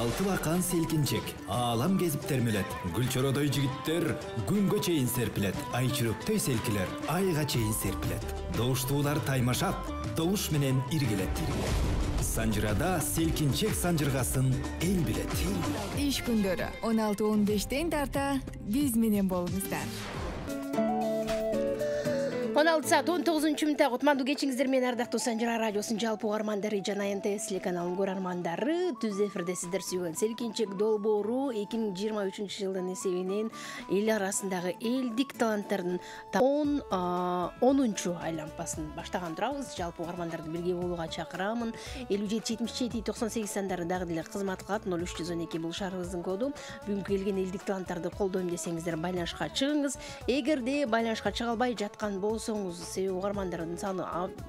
Алты бақан селкинчек, алам кезіп термелет. Гүлчородой жигиттер күнгө чейин серпилет. Айчүрөктөй селкилер, айга чейин серпилет. Добуштуулар таймашат, добуш менен иргилет. Санжырада селкинчек санжыргасын эл билет. Иш күндөрү 16-15 тарта биз менен болуңуздар. 16 saat 19 minutda Кутмандуу кечиңиздер менен ардактуу Санжыра радиосунун жалпы угармандары жана НТС телеканалынын көрөрмандары түз эфирде сиздер сүйгөн селкинчек долбоору 2023-жылдын эсебинен эл арасындагы элдик таланттардын 10-чу айланпасын баштаган турабыз. Жалпы угармандарды бирге болууга чакырамын. 57-77-98 сандарында дагы деле кызмат кылат. 0312 бул шаарыбыздын коду. Бүгүнкү келген элдик таланттарды колдойм десеңиздер байланышка чыгыңыз. Эгерде байланышка чыга албай жаткан себеби угармандардын саны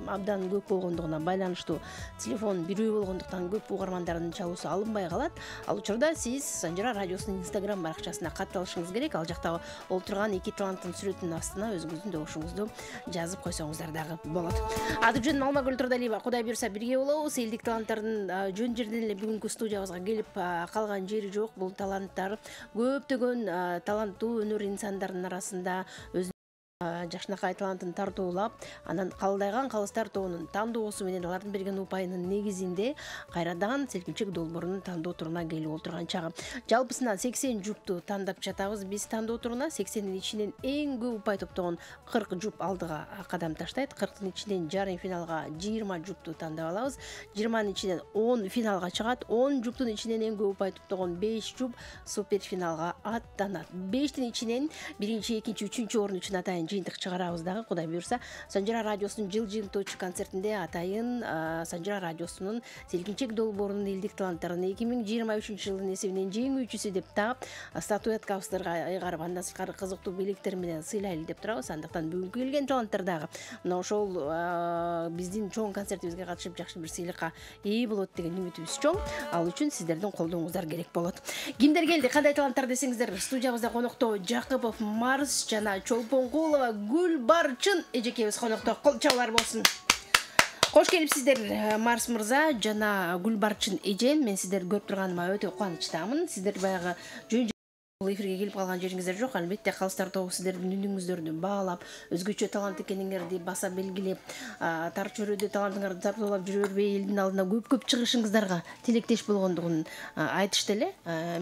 абдан көп болгондугунан байланыштуу телефон бирөө болгондуктан көп угармандардын чалуусу алынбай калат. Ал учурда сиз Санжыра радиосунун Instagram баракчасына катталышыңыз керек. Ал жакта олтурган эки таланттын сүрөтүнүн астына өзүңүздүн добушуңузду жазып койсоңуздар дагы болот. Аты жөнүм Алмагүл Турдалиева. Кудай буйрса бирге болобуз. Элдик таланттардын жөн жерден эле бүгүнкү студиябызга келип калган жери жок. Бул таланттар көптөгөн таланттуу өнөр инсандарынын арасында жакшынакай талантын тартуулап, анан калдайган калыстар тобунун тандоосу менен алардын берген упайынын негизинде кайрадан селкинчек долбоорунун тандоо туруна келип отурган чагы. Жалпысынан 80 жупту тандап жатабыз. Биз тандоо туруна 80-ин ичинен эң көп упай топтогон 40 жуп алдыга кадам таштайт. 40-тын ичинен жарым финалга 20 жупту тандап алабыз. 20-нын ичинен 10 финалга чыгат. 10 жуптун ичинен эң көп упай топтогон 5 жуп супер финалга аттанат. 5-тин ичинен 1-чи, 2-чи, 3-чү орун үчүн атайын жыйынтык чыгарабыз дагы. Кудай буйрса Санжыра радиосунун жыл жыйынтоочу концертинде атайын Санжыра радиосунун селкинчек долбоорунун элдик таланттарын 2023-жылдын эсебинен жеңүүчүсү деп таап статуэткабыздарга ыйгарып андан сырткары кызыктуу белектер менен сыйлайлы деп турабыз. Андыктан бүгүнкү келген таланттар дагы мына ошол биздин чоң концертибизге катышып жакшы бир сыйлыкка ээ болот деген үмүтүбүз чоң. Ал үчүн сиздердин колдооңуздар керек болот. Кимдер келди? Кандай таланттар десеңиздер, студиябызда конокто Жакыпов Марс жана Чолпонкулова Гүлбарчын эжекебиз конокто. Кол чабуулар болсун. Кош келипсиздер Марс мырза жана Гүлбарчын эже. Мен сиздерди көрүп турганыма өтө кубанычтамын. Сиздер баягы жөн эфирге келип калган жериңиздер жок. Албетте калыстар тобу сиздердин үнүңүздөрдү баалап, өзгөчө талант экениңерди баса белгилеп, тар чөйрөдө талантыңарды тартуулап жүрө бербей элдин алдына көп чыгышыңыздарга тилектеш болгондугун айтышты эле.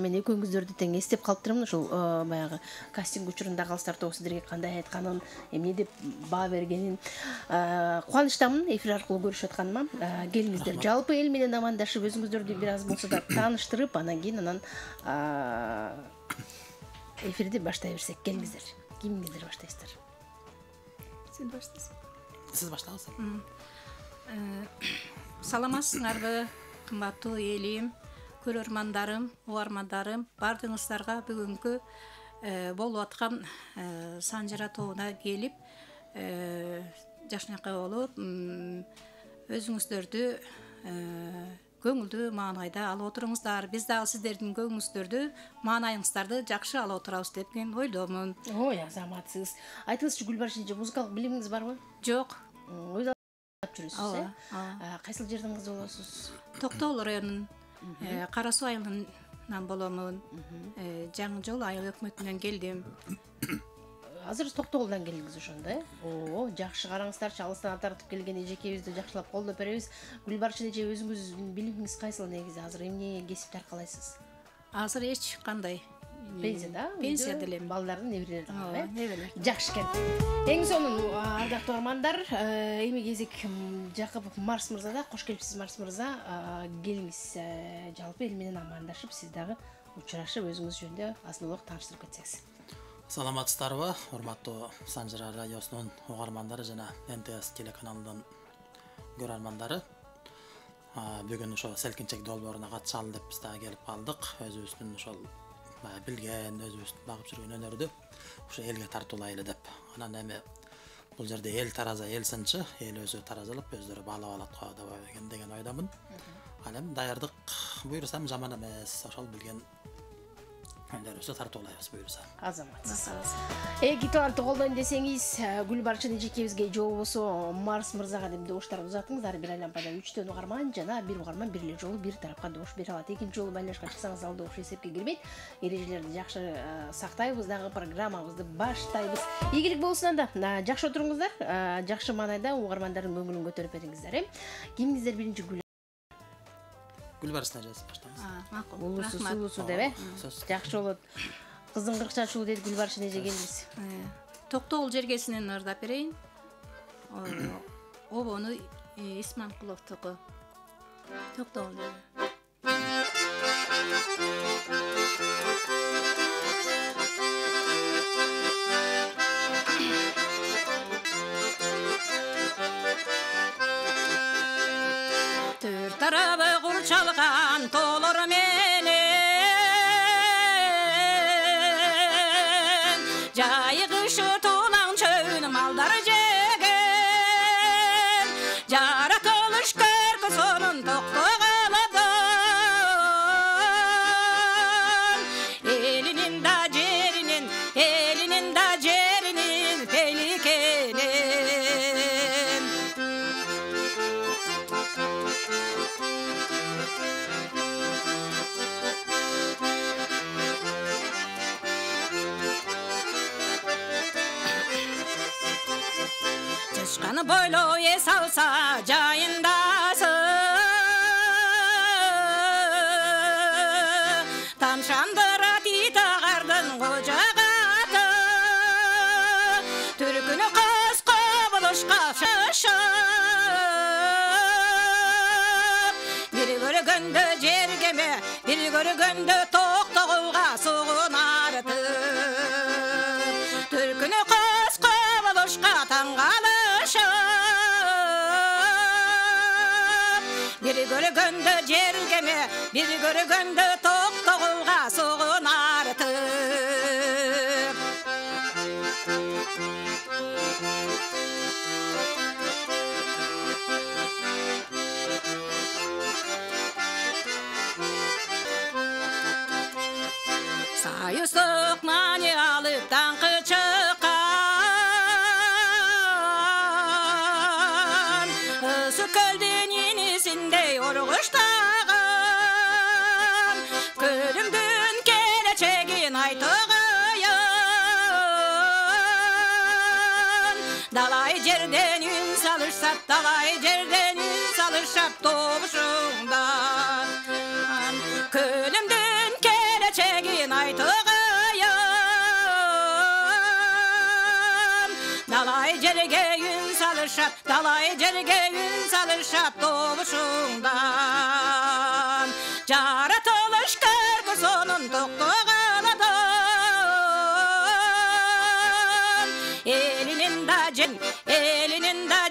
Мен экөөңүздөрдү тең эстеп калыптырмын. Ошол баягы кастинг учурунда калыстар тобу сиздерге кандай айтканын, эмне деп баа бергенин кубанычтамын эфир аркылуу көрүшүп атканыма. Келиңиздер. Жалпы эл менен амандашып, өзүңүздөрдү бир аз болсо да тааныштырып, анан кийин эфирди баштай берсек. Келиңиздер. Кимиңиздер баштайсыздар? Сен баштайсың. Сиз баштаңыз. Саламатсыңарбы, кымбаттуу элим, көрөрмандарым, угармандарым, бардыгыңыздарга бүгүнкү болуп аткан Санжыра тобуна келип жакшынакай болуп өзүңүздөрдү көңүлдүү маанайда алып отуруңуздар. Биз дагы сиздердин көңүлүңүздөрдү, маанайыңыздарды жакшы алып отурабыз деп мен ойломун. Ой, азаматсыз. Айтыңызчы, Гүлбарчын эже, музыкалык билимиңиз барбы? Жок. Өз алып жүрөсүз, Кайсыл жердин кызы болосуз? Токтогул районунун Кара Суу айылынан боломун. Жаңы жол айыл өкмөтүнөн келдим. Азыр Токтогулдан келдиңиз ошондо, жакшы караңыздарчы, алыстан тартып келген эжекебизди жакшылап колдоп беребиз. Гүлбарчын эже, өзүңүздүн билимиңиз кайсыл негизи? Азыр эмне кесипти аркалайсыз? Азыр эч кандай. Пенсия да? Пенсия делем. Балдардын неберелери. Небелер. Жакшы экен. Эң сонун ардактуу армандар, эми кезек Жакыпов Марс мырзада. Кош келипсиз Марс мырза. Келиңиз, жалпы эл менен амандашып, сиз дагы учурашып, өзүңүз жөнүндө азын-улак тааныштырып кетсеңиз. Саламатсыздарбы, урматтуу Санжыра радиосунун угармандары жана НТС телеканалынын көрөрмандары. Бүгүн ошо селкинчек долбооруна катышалы деп биз дагы келип калдык. Өзүбүздүн ошол билген, өзүбүздүн багып жүргөн өнөрдү ошо элге тартуулайлы деп. Анан эми бул жерде эл тараза, эл сынчы, эл өзү таразалап, өздөрү баалап алат го деген ойдомун. Анан даярдык буйрсам жаман эмес, ошол билген өндөрүсө тартуулайбыз буюрса. Азаматсыз. Гитарды колдойм десеңиз, Гүлбарчын эжекебизге же болбосо Марс мырзага деп добуштарды узатыңыздар. Бир айлампада 3 угарман жана бир угарман бир эле жолу бир тарапка добуш бере алат. Экинчи жолу байланышка чыксаңыз ал добуш эсепке кирбейт. Эрежелерди жакшы сактайбыз дагы программабызды баштайбыз. Ийгилик болсун анда. Жакшы отуруңуздар. Жакшы маанайда угармандардын көңүлүн көтөрүп бериңиздер. Кимиңиздер биринчи Гүлбарчын эжеси баштаңыз. Макул. Улусу сулусу деп жакшы болот. Кыздын кыркчачуу дейт Гүлбарчын эже келиңиз. Токтогул жергесинен ырдап берейин. Обону Исманкуловтуку. Токтогул жерге. Төр тарабы курчалган тоолор менен жайгышы тулаң чөйүн малдар жеген жаратылыш көркү сонун токтогаладан элинин да жеринин пеликенен Чышканы бойлоо эс алса жайындасы Тамшандырат итагардын кожагаты Түркүнү кыз кобулушка шашып Бир көргөндө жергеме, бир көргөндө токтогулга сугунартып Түркүнү кыз кобулушка таңгалышып Бир көргөндө жергеме, бир көргөндө токтогулга сугунартып Сайыстык мани алып таңкы чыккан Сүкөлдүн инисиндей оргуштаган Көлүмдүн келечегин айтыгайын Далай жерден үн салышсап, добушуңдан Көлүмдүн келечегин айтыгайын Далай жерге үн салышап, добушуңдан Жаратылыш көркү сонун токтогаладан Элинин да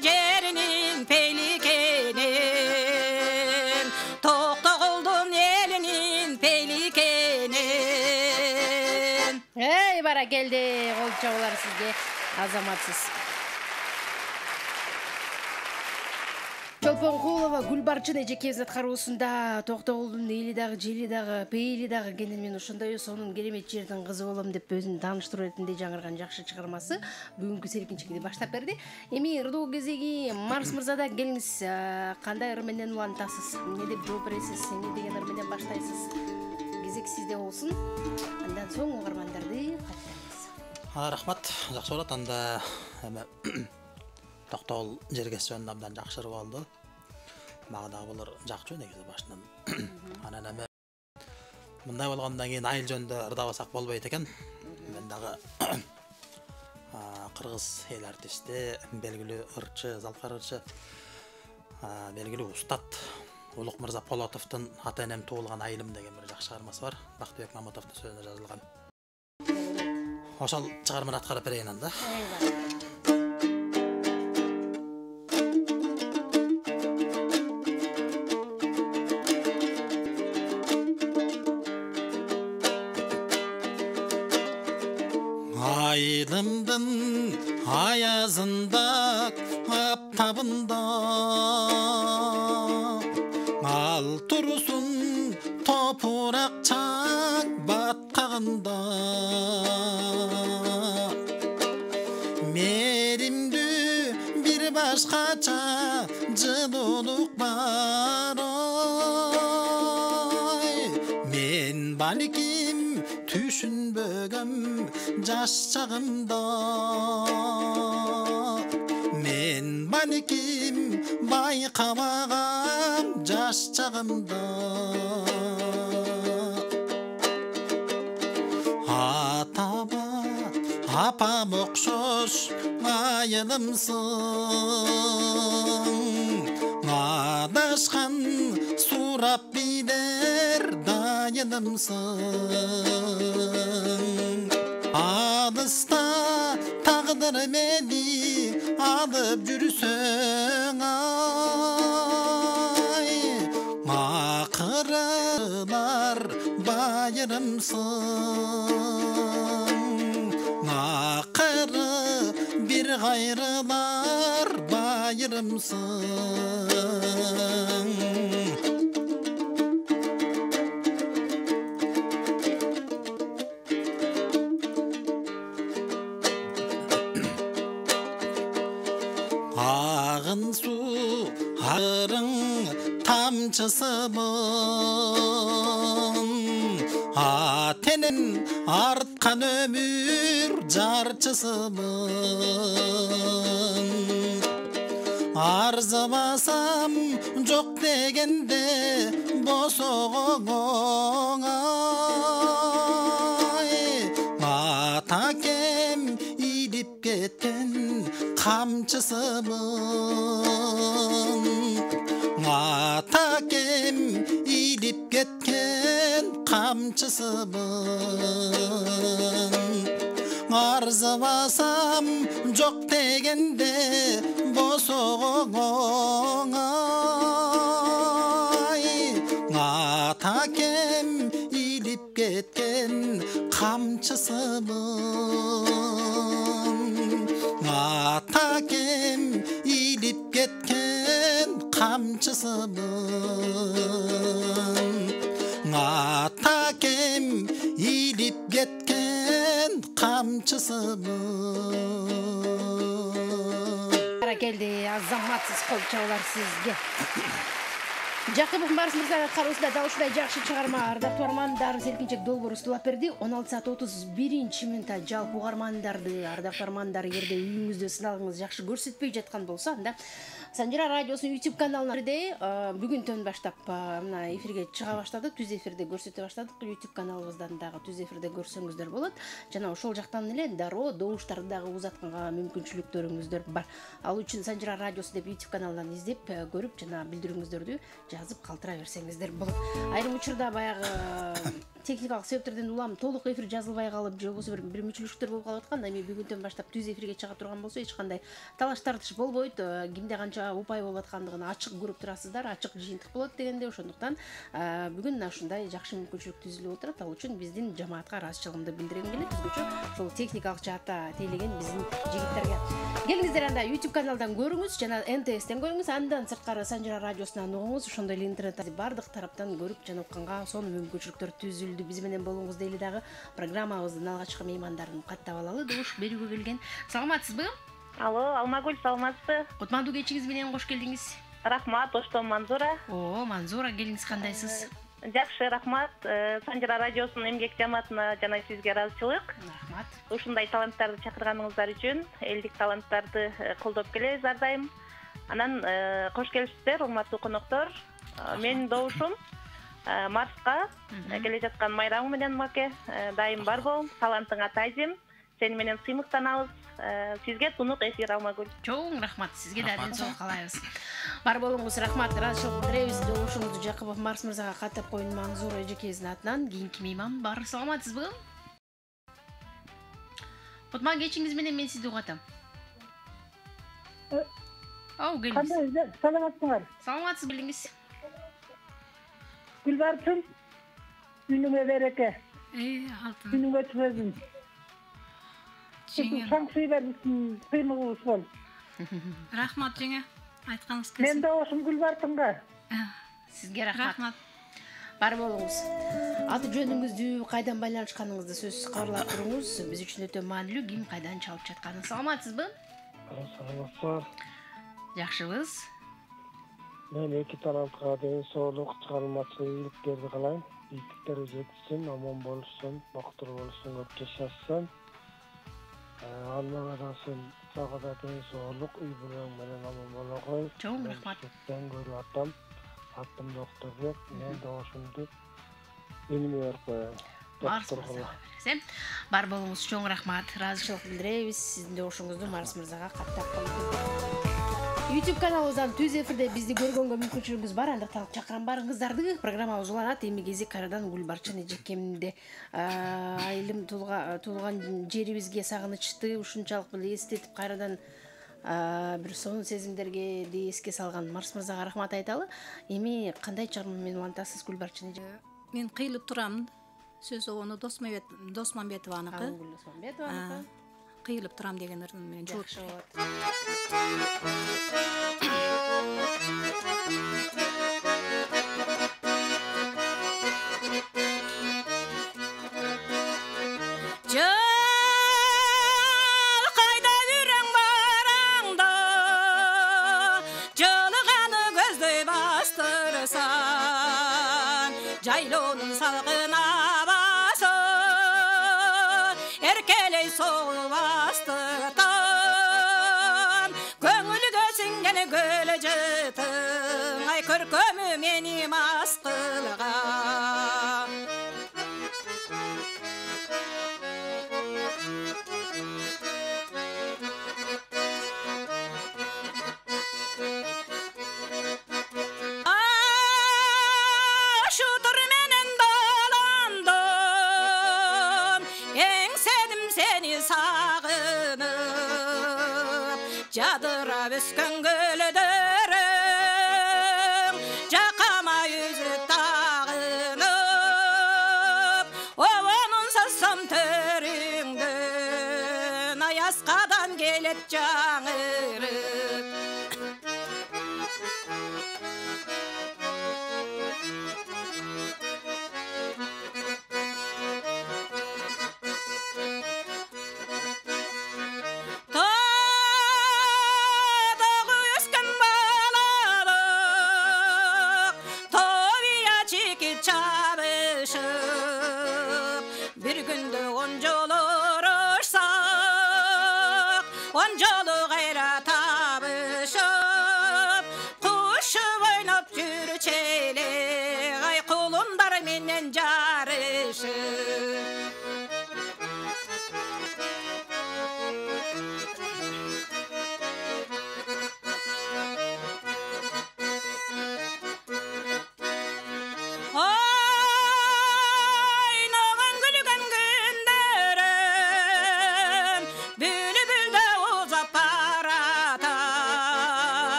жеринин пеликенен Токтогулдун элинин пеликенен Бара келди, кол чабуулар сизге, азаматсыз. Чолпон Куулова Гүлбарчын эжекебиз аткаруусунда Токтогулдун эли дагы, жери дагы, пейили дагы экенин мен ошондой сонун керемет жердин кызы болом деп өзүн тааныштыруу иретинде жаңырган жакшы чыгармасы бүгүнкү селкинчиликти баштап берди. Эми ырдоо кезеги Марс мырзада келиңиз. Кандай ыр менен улантасыз? Эмне деп жооп бересиз? Эмне деген ыр менен баштайсыз? Кезек сизде болсун. Андан соң угармандарды каттайбыз. Рахмат, жакшы болот. Анда эми Токтогул жергеси жөнүндө абдан жакшы болду. Мага дагы булар жакчу негизи башынан. Анан эми мындай болгондон кийин айыл жөнүндө ырдабасак болбойт экен. Мен дагы кыргыз эл артисти, белгилүү ырчы, залкар ырчы, белгилүү устат Улук мырза Полотовдун ата энем туулган айылым деген бир жакшы чыгармасы бар. Бактыбек Мамытовдун сөзүнө жазылган. Ошол чыгарманы аткарып берейин анда. Айылымдын аязында, аптабында ал турсун топырақ чаң батқағында меримді бір башқача жылулық бар ой мен балким түшінбөгім жаш чағымда мен балким байқамағам жаш чағымда атама апам оқшош айылымсың адашқан сурап билер дайынымсың алыста тағдыр мені алып жүрсің ай ақырылар байырымсың ақыры бір қайрылар байырымсың ағын су арың тамчысымын атенін артқан өмір жарчысымын арзымасам жоқ дегенде босоғың ай атакем иліп кеткен қамчысымын атакем иліп кеткен қамчысымын арзымасам жоқ дегенде босоғың ай атакем иліп кеткен қамчысымын атакем иліп кеткен қамчысымын атакем иліп кеткен қамчысымын келди азаматсыз кол чабуулар сизге Жакыбов Марс Мырза кароосунда дал ушундай жакшы чыгарма ардактуу угармандар селкинчек долбоор устулап берди 16:31 жалпы угармандарды ардактуу угармандар эгерде үйүңүздө сыналгыңыз жакшы көрсөтпөй жаткан болсо анда Санжира радиосунун YouTube каналында бүгүнтөн баштап мына эфирге чыга баштады, түз эфирде көрсөтө баштадык. YouTube каналыбыздан дагы түз эфирде көрсөңүздөр болот. Жана ошол жактан эле дароо добуштарды дагы узатканга мүмкүнчүлүктөрүңүздөр бар. Ал үчүн Санжира радиосу деп YouTube каналдан издеп, көрүп жана билдирүүңүздөрдү жазып калтыра берсеңиздер болот. Айрым учурда баягы техникалык себептерден улам толук эфир жазылбай калып, же болбосо бир мүчүлүктөр болуп калып аткан. Эми бүгүнтөн баштап түз эфирге чыга турган болсо эч кандай талаш тартыш болбойт. Кимде канча упай болуп аткандыгын ачык көрүп турасыздар, ачык жыйынтык болот дегенде, ошондуктан бүгүн ушундай жакшы мүмкүнчүлүк түзүлүп отурат. Ал үчүн биздин жамаатка ыраазычылыгымды билдиргим келет. Өзгөчө ошол техникалык жаатта тейлеген биздин жигиттерге. Келиңиздер анда YouTube каналдан көрүңүз жана НТСтен көрүңүз, андан сырткары Санжира радиосунан угуңуз. Ошондой эле интернетте бардык тараптан көрүп жана укканга сонун мүмкүнчүлүктөр түзүлдү. Биз менен болуңуз дейли дагы программабыздын алгачкы меймандарын каттап алалы. Добуш берүүгө келген. Саламатсызбы? Алло, Алмагүл, саламатсызбы? Кутмандуу кечиңиз менен кош келдиңиз. Рахмат, Оштон Манзура. Манзура, келиңиз кандайсыз? Жакшы, рахмат. Санжира радиосунун эмгек жамаатына жана сизге ыраазычылык. Рахмат. Ушундай таланттарды чакырганыңыздар үчүн, элдик таланттарды колдоп келебиз ар дайым. Анан кош келипсиздер, урматтуу коноктор. Менин добушум Марска келе жаткан майраңы менен маке, дайым бар бол, талантыңа тазим. Сени менен сыймыктанабыз. Сизге тунук эфир Алмагүл. Чоң рахмат, сизге да ден соолук каалайбыз. Бар болуңуз, рахмат. Ыраазычылык билдиребиз. Добушуңузду Жакыбов Марс мырзага каттап коюн Манзура эжекебиздин атынан. Кийинки мейман бар. Саламатсызбы? Кутман кечиңиз менен мен сизди угатам. Келиңиз. Кандай саламатсыңар? Саламатсыз, келиңиз. Гүлбарчын, күнүңө береке. Алтын. Күнүңө чыгсын. Шаңсый берсин, кыймылыбыз бол. Рахмат жеңе. Айтканыңыз келсин. Мен де ошум Гүлбарчынга. Сизге рахмат. Бар болуңуз. Аты жөнүңүздү, кайдан байланышканыңызды сөзсүз кабарлап туруңуз. Биз үчүн өтө маанилүү ким кайдан чалып жатканын. Саламатсызбы? Саламатсыздар. Жакшыбыз. Мен эки талантка ден соолук, чыгармачылык ийгиликтерди каалайм. Ийгиликтери жетишсин, аман болушsun, бактылуу болушsun, көп жашашсын. Алла арасын сагада ден соолук, үй бүлөң менен аман боло кой. Чоң рахмат. Ben görüp atam. Attım doktorga. Men doğuşumdu. Ilmi berip koyayım. Марс мырзага берсем. Бар болуңуз, чоң рахмат. Ыраазычылык билдиребиз. Сиздин добушуңузду Марс мырзага каттап коюп. YouTube каналыбыздан түз эфирде бизди көргөнгө мүмкүнчүлүгүңүз бар. Андыктан чакырам барыңыздарды. Программабыз уланат. Эми кезек кайрадан Гүлбарчын эжекемде айылым туулган жерибизге сагынычты ушунчалык бир эстетип кайрадан бир сонун сезимдерге эске салган Марс мырзага рахмат айталы. Эми кандай чыгарма менен улантасыз Гүлбарчын эже? Мен кыйылып турам. Сөз ону Досмамбетованыкы. Кыйылып турам деген мен жооп Jaylonun salgına bası erkeley soğuk bastıtan Gönülge singene gölecetin ay körkömü menim askılığa Cadırab üskün gölüdürüm Cakama yüzü tağınıp Ovanın sassam törüngdün Ayaskadan gelet canırıp Oncalı gayra tabışıp Kuşu oynap yürüçeli Ay kulundar menen jarışıp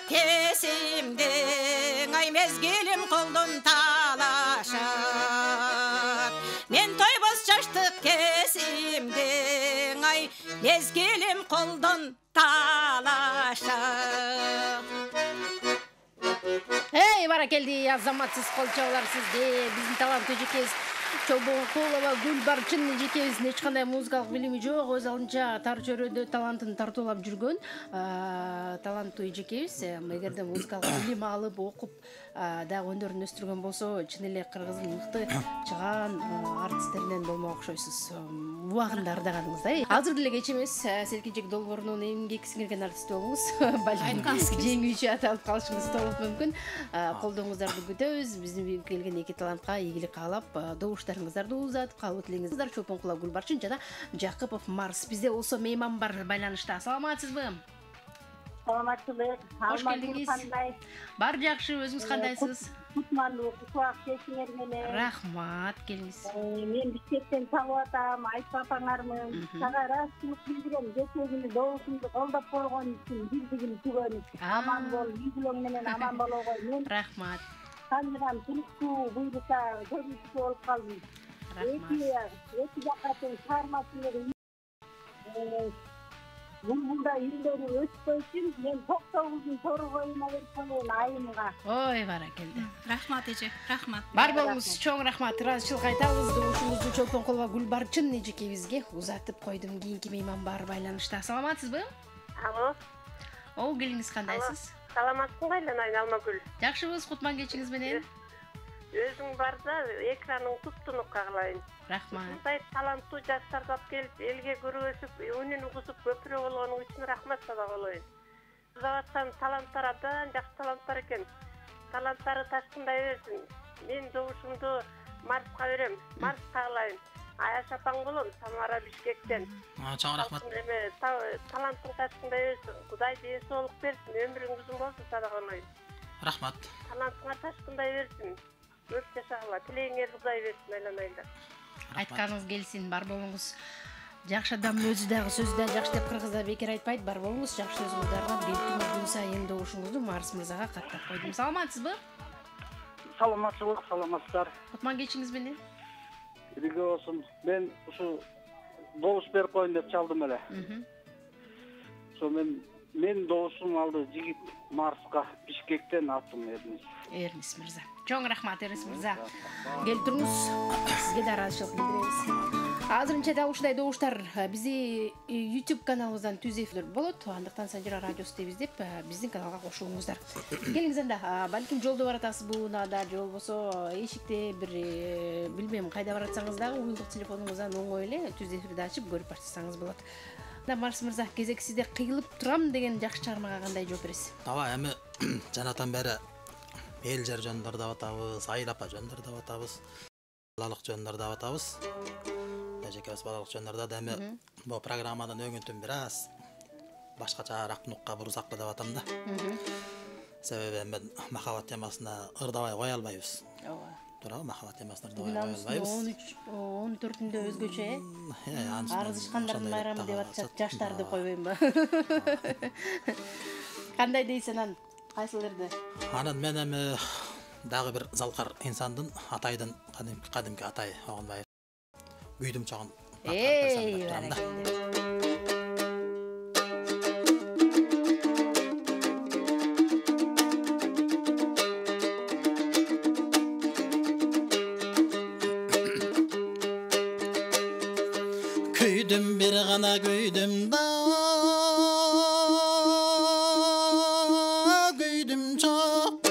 Kesimden ay mezgilim koldun talaşıp Men toybaz çaştık kesimden ay mezgilim koldun talaşıp Hey barakeldi azamatsız kolçalar sizde bizim талант эжекебиз Чобокулова Гүлбарчын эжекебиздин эч кандай музыкалык билими жок, өз алдынча тар чөйрөдө талантын тартуулап жүргөн таланттуу эжекебиз. Эгерде музыкалык билим алып, окуп, дагы өндөрүн өстүргөн болсо, чын эле кыргыздын мыкты чыган артисттеринен болмок окшойсуз. Убагында ырдаганыңыз да. Азыр деле кеч эмес, Селкинчек долбоорунун эмгек сиңирген артисти болуңуз. Балким жеңүүчү аталып калышыңыз толук мүмкүн. Колдооңуздарды күтөбүз. Биздин келген эки талантка ийгилик каалап, добуштарыңыздарды узатып калып тилеңиздер. Чопонкулов Гүлбарчын жана Жакыпов Марс. Бизде болсо мейман бар байланышта. Саламатсызбы? Саламатсызбы? Кош келдиңиз. Бар жакшы, өзүңүз кандайсыз? Кутманлуу, кутак кесиңер менен. Рахмат, келиңиз. Мен бишкектен чалып атам, айтып апаңармын. Сага ыраазычылык билдирем, кечээгүнү добушумду колдоп койгон үчүн биздигин түгөн. Аман бол, үй бүлөң менен аман боло кой. Мен Рахмат. Tanrı'dan turuktu, buyrukta, görüntüsü olup kaldım. Эки жакка тең чыгармасынын Бunda үйлөрү өспөй үчүн мен 99 тору коюна берсем айымга. Ой, баракелде. Рахмат эже, рахмат. Бар болуңуз, чоң рахмат. Ыраазычылык айтабыз. Ушуңуздун чолпон колго Гүлбарчын эжекебизге узатып койдум. Кийинки мейман бар байланышта. Саламатсызбы? Алло. О, келиңиз кандайсыз? Саламатсыңбы, Айлан Алмагүл? Жакшыбыз, кутман кечиңиз менен. Өзүң барда экраның туп-тунук кагылайын. Рахмат. Мындай таланттуу жаштарды алып келип, элге көргөзүп, үнүн угузуп көпүрө болгонуң үчүн рахмат сага болоюн. Сызабаткан таланттар абдан жакшы таланттар экен. Таланттары ташкындай берсин. Мен добушумду Марска берем. Марс каалайын. Аяш апаң болом, Самара Бишкектен. Чоң рахмат. Таланттың ташкындай берсин. Кудай ден соолук берсин, өмүрүң узун болсун садагалайын. Рахмат. Талантыңар ташкындай берсин. Көп жашагыла, тилегиңерди Кудай берсин, Айланайда. Айтканыңыз келсин, бар болуңуз. Жакшы адам өзү дагы сөздө жакшы деп кыргыздар бекер айтпайт. Бар болуңуз, жакшы сөзүңүздөргө белгилүү күн сайын добушуңузду Марс мырзага каттап койдум. Саламатсызбы? Саламатчылык, саламатсыздар. Кутман кечиңиз менен. Бирге болсун. Мен ушу добуш берип коюн деп чалдым эле. Ошо мен добушум алды жигит Марска Бишкектен аттым Эрнис мырза. Чоң рахмат, Эрнис мырза. Келтириңиз. Сизге да ыраазычылык билдиребиз. Азырынча да ушундай добуштар бизди YouTube каналыбыздан түз эфир болот. Андыктан Санжира радиосу дейбиз деп биздин каналга кошулуңуздар. Келиңиз анда, балким жолдо баратасыз бул унаада, же болбосо эшикте бир билбейм кайда баратсаңыз дагы уюлдук телефонуңуздан оңой эле түз эфирди ачып көрүп баштасаңыз болот. Марс мырза, кезек сизде кыйылып турам деген жакшы чыгармага кандай жооп бересиз? Ооба, эми жанатан бери эл жер жөндөр деп атабыз, айыл апа жөндөр деп атабыз, балалык жөндөр деп атабыз. Эжекебиз балалык жөндөр да эми бул программадан өңүнтүм бир аз башкачараак нукка бурсак деп атам да. Себеби мен махаббат темасына ырдабай кое албайбыз. Ооба. Туурабы, махаббат темасына ырдабай кое албайбыз. 13-14-үндө өзгөчө, арызышкандардын байрамы деп атышат, жаштар деп койбоймбу? Кандай дейсиң анан? Кайсыларды? Анан мен эми дагы бир залкар инсандын, атайдын, кадимки атай Огунбаев. Күйдүм чогун. Küydüm bir gana küydüm da küydüm çok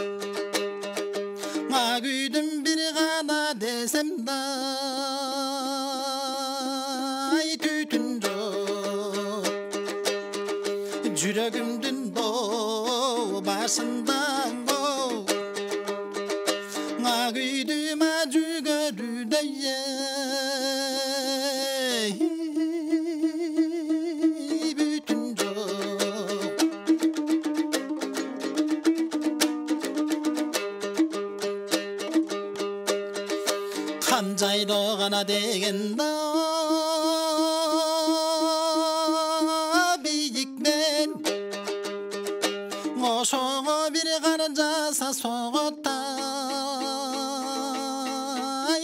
küydüm bir gana desem da tütün çok Yüreğimdin doğ başından küydüm acı görüde Kanjaydo gana degenda biyikmen Oşoğu bir garjasa soğutay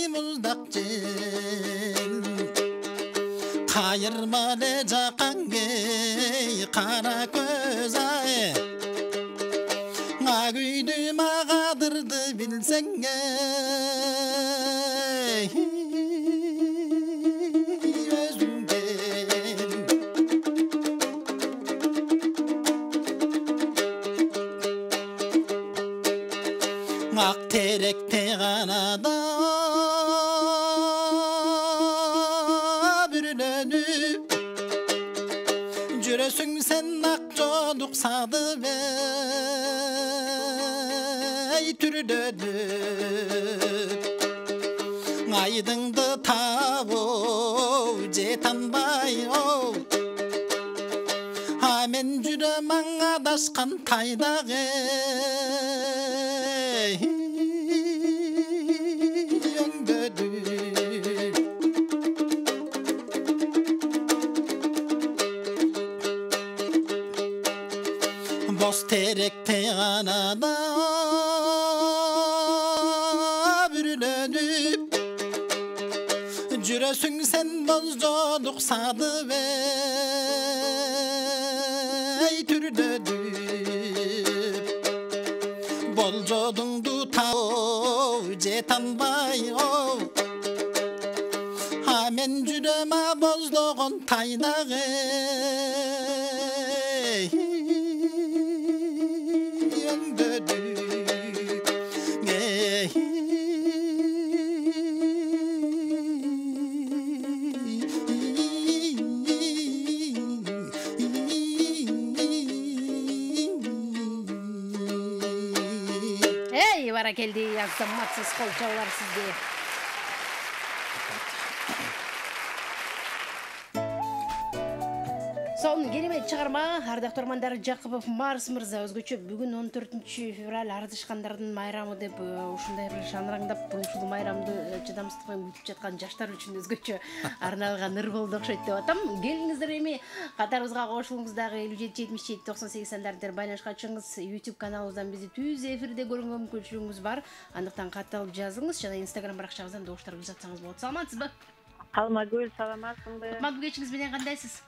muzdakjen Kayırma le jakange kara göz ay Güydüm ağadırdı bilsen özümden Ak terekte kanada bürünüp Jüresün sen ak çocuk sadı türdönüp Aydındı tavu jetanbay o Ha men jürem adaskan taydağı öngödüp Boz terekte anada bürünüp Жүресің сен болжолық сады бей түрдөдіп Болжолыңды тау жетанбай оу мен жүрема боздоғын тайнағы Баракелди, азаматсыз колчалар сизде. Son керемет чыгарма ардактуу армандар Жакупов Марс мырза өзгөчө бүгүн 14 февраль ардышкандардын майрамы деп ушундай бир шаңыраңдап ушул майрамды чыдамсыздык менен бүтүп жаткан жаштар үчүн өзгөчө арналган ыр болду окшойт деп атам. Келиңиздер эми катарыбызга кошулуңуз дагы 57-77-98 сандардар байланышка чыгыңыз. YouTube каналыбыздан бизди түз эфирде көрүүгө мүмкүнчүлүгүңүз бар. Андыктан катталып жазыңыз жана Instagram баракчабыздан добуштар жазсаңыз болот. Саламатсызбы? Калмагүл, саламатсыңбы? Кутман кечиңиз менен кандайсыз?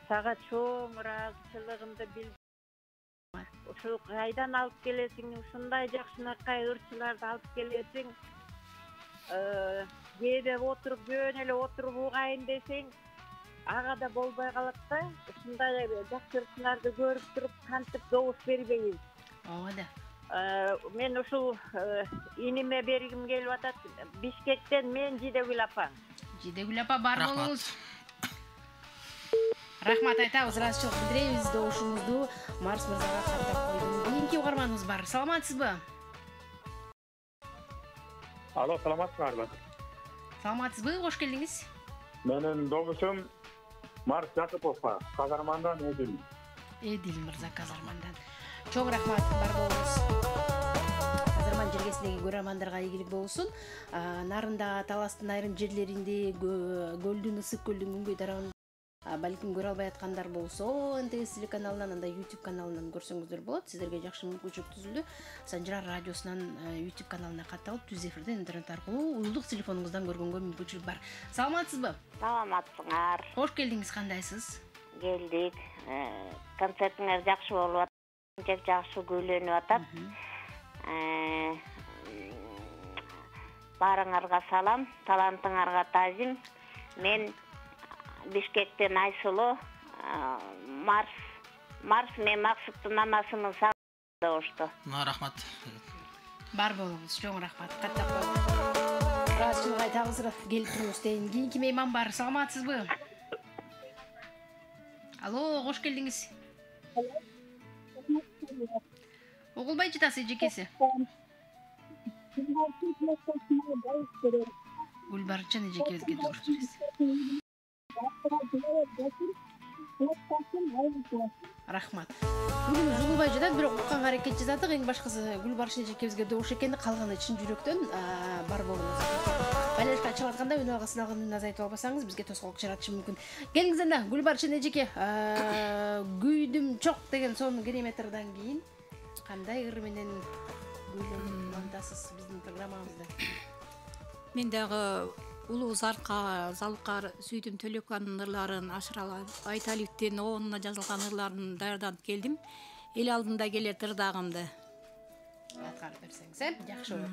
Сага чоң ыраазычылыгымды билдирем. Ушул кайдан алып келесиң, ушундай жакшынакай ырчыларды алып келесиң. Кээде отуруп, жөн эле отуруп угайын десең, ага да болбой калат да. Ушундай жакшы ырчыларды көрүп туруп, кантип добуш бербейбиз. Ооба. Мен ушул иниме бергим келип атат. Бишкектен мен Жидегүл апа. Жидегүл апа бар болуңуз. Рахмат айтабыз, ыраазычылык билдиребиз добушуңузду Марс мырзага каттап койдум. Кийинки угарманыбыз бар. Саламатсызбы? Алло, саламатсызбы? Саламатсызбы? Кош келдиңиз. Менин добушум Марс Жакуповго, Казармандан Эдил. Эдил мырза Казармандан. Чоң рахмат, бар болуңуз. Казарман жергесиндеги көрөрмандарга ийгилик болсун. Нарында Таластын айрым жерлеринде көлдүн ысык көлдүн күнгөй тарабында балким көрө албай аткандар болсо, НТС телеканалынан, анда YouTube каналынан көрсөңүздөр болот. Сиздерге жакшы мүмкүнчүлүк түзүлдү. Санжара радиосунан YouTube каналына катталып, түз эфирден интернет аркылуу уюлдук телефонуңуздан көргөнгө мүмкүнчүлүк бар. Саламатсызбы? Саламатсыңар. Кош келдиңиз, кандайсыз? Келдик. Концертиңер жакшы болуп атат. Жакшы көйлөнүп атат. Барыңарга салам, талантыңарга тазим. Мен Бишкектен Айсулу, Марс мен Максуттун анасынын сагында ошто. Рахмат. Бар болуңуз, чоң рахмат. Каттап коюп. Ыраазычылык айтабыз, келип туруңуз дейин. Кийинки мейман бар. Саламатсызбы? Алло, кош келдиңиз. Угулбай жатасыз эжекеси? Гүлбарчын эжекебизге добуш бересиз. Рахмат. Бүгүн угулбай жатат, бирок укканга аракет жасадык. Эң башкысы Гүлбарчын эжекебизге добуш экени, калганы чын жүрөктөн бар болуңуз. Байланышка чыгып атканда үн алга сыналган үн азайтып албасаңыз, бизге тоскоолдук жаратышы мүмкүн. Келиңиз анда Гүлбарчын эжеке, күйдүм чок деген сонун кереметтерден кийин кандай ыр менен күйдүм биздин программабызда? Мен дагы улуу залкар сүйдүм Төлөккандын ырларын Ашыралы Айталиевдин оонуна жазылган ырларын даярданып келдим. Эл алдында келет ырдагымды аткарып берсеңиз, жакшы болот.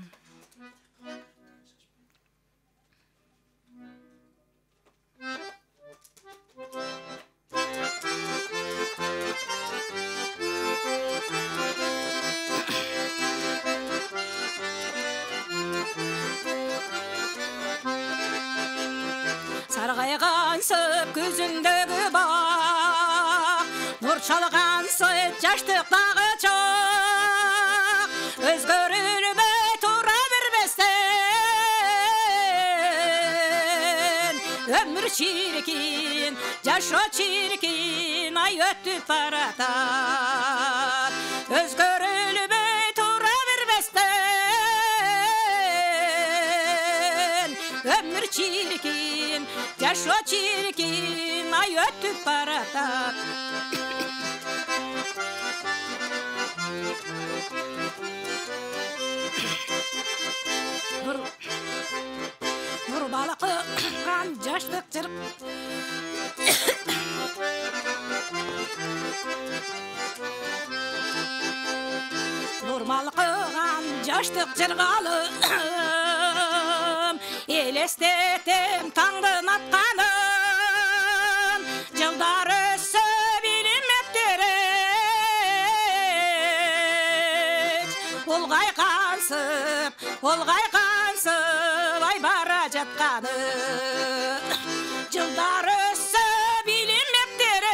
Sargaygansып көзүндөгү бак, нур чалгансып жаштыктагы чок, өзгөрүлбөй тура бербестен. Өмүр чиркин, жашоо чиркин, ай өтүп баратат, өзгөрүлбөй тура бербестен. Өмүр чиркин, жашоо чиркин, ай өтүп баратат. Nurbalıqan jaştık çırp Nurbalıqan jaştık çırgalım Elestetem tаңдын atqanım Жылдар өссө билим ептерек Олғай қансып ай бара жатқаны Жылдар өссө билим ептерек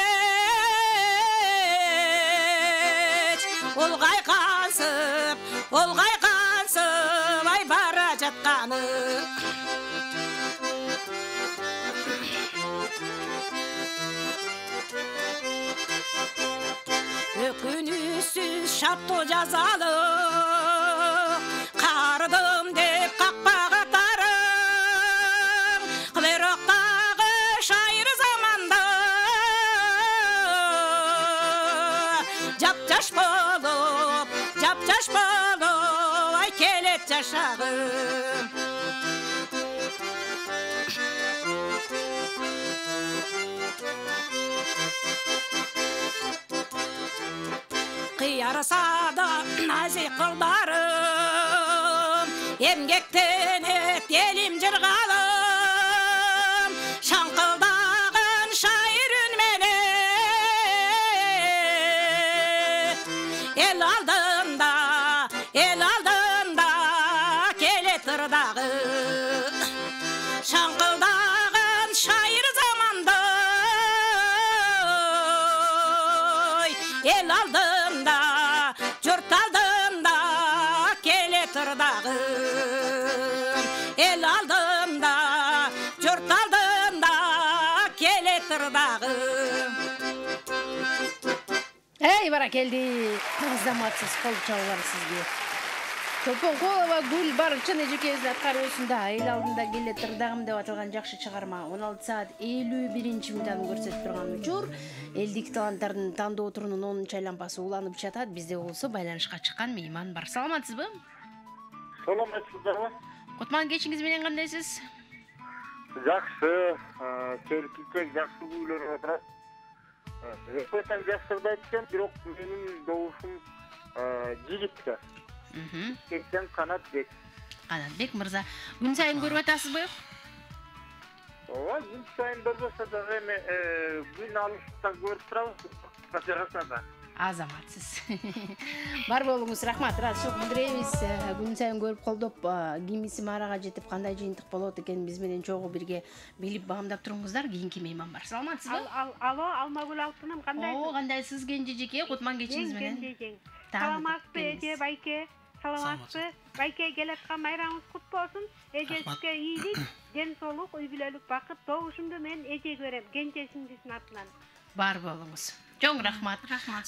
Олғай қансып ай бара жатқаны Өкүнүсүз шатто жазалы Қарыдым деп қақпаға тарым Құлыроқтағы шайыр заманда Жап-жаш болып ай келет жашағым Қиярсада назик қылдарым Емгектенет елім жырғалым Шаңқылдаған шайыр үнменен Ел алдында келет ырдағы Шаңқылдаған шайыр заманда Ел алдында жұрт алдында келет ырдағым Ел алдында жұрт алдында келет ырдағым Эй, баракелди. Заматсыз қол чалалар сізге. Чолпон Қолова Гүл Барчын эжекебиздин аткаруусунда эл алдында келет ырдагым деп аталган жакшы чыгарма 16 саат 51 мүнөттөн көрсөтүп турган учур. Элдик таланттардын тандоо турунун 10 аймасы уланып жатат. Бизде болсо байланышка чыккан мейман бар. Саламатсызбы? Саламатсыздарбы? Кутман кечиңиз менен кандайсыз? Жакшы, серпилтек жакшы күйлөр отурат. Өкмөттөн жакшырда экен, бирок менин добушум жигитке. Кечен Канатбек. Канатбек мырза, күн сайын көрүп атасызбы? Ооба, күн сайын болбосо да эми күн алыштан көрүп турабыз. Качарасада. Азаматсыз. Бар болуңуз, рахмат. Чоң билдиребиз. Күн сайын көрүп колдоп, кимиси марага жетип кандай жыйынтык болот экен биз менен чогуу бирге билип баамдап туруңуздар. Кийинки мейман бар. Саламатсызбы? Алло, Алмагүл Алтыным, кандайсыз? О, кандайсыз Кенжежеке? Кутман кечиңиз менен. Саламатсызбы, эже Байке? Саламатсызбы? Байке келаткан майрамыңыз кут болсун. Эжесизге ийгилик, ден соолук, үй бүлөлүк бакыт. Добушумду мен эже көрөм, Кенже сиңдисинин атынан. Бар болуңуз. Чоң рахмат.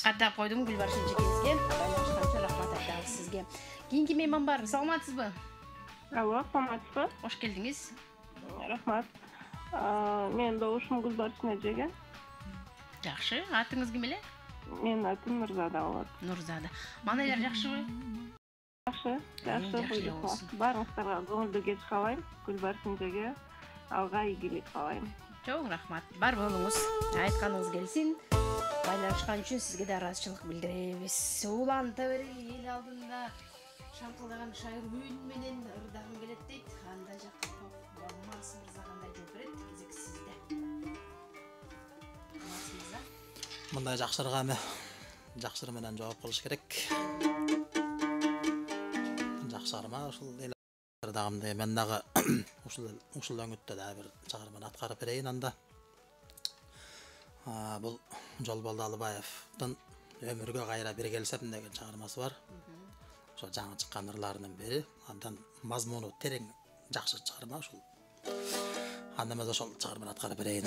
Каттап койдум Гүлбаршын жекеңизге. Байланышканча рахмат айтабыз сизге. Кийинки мейман бар. Саламатсызбы? Алло, саламатсызбы? Кош келдиңиз. Рахмат. Мен добушум Гүлбаршын эжеге. Жакшы. Атыңыз ким эле? Менин атым Нурзада болот. Нурзада. Манайлар жакшыбы? Жакшы. Баарыңыздарга көңүлдүү кеч каалайм. Гүлбаршын эжеге алга ийгилик каалайм. Чоң рахмат. Бар болуңуз. Айтканыңыз келсин. Байланышкан үчүн сизге да ыраазычылык билдиребиз. Уланта берели эл алдында шаңкылдаган шайыр күйүн менен ырдагым келет дейт. Анда жакка болмас мырза кандай жооп берет? Кезек сизде. Мындай жакшырга эми жакшыр менен жооп кылыш керек. Жакшырма ушул эл ырдагымды мен дагы ушул өңүттө да бир чыгарманы аткарып берейин анда. Бул Жолболду Алыбаевдин өмүргө кайра бир келсем деген чыгармасы бар. Ошо жаңы чыккан ырларынын бири. Андан мазмуну терең жакшы чыгарма ушул. Анда мен ошол чыгарманы аткарып берейин.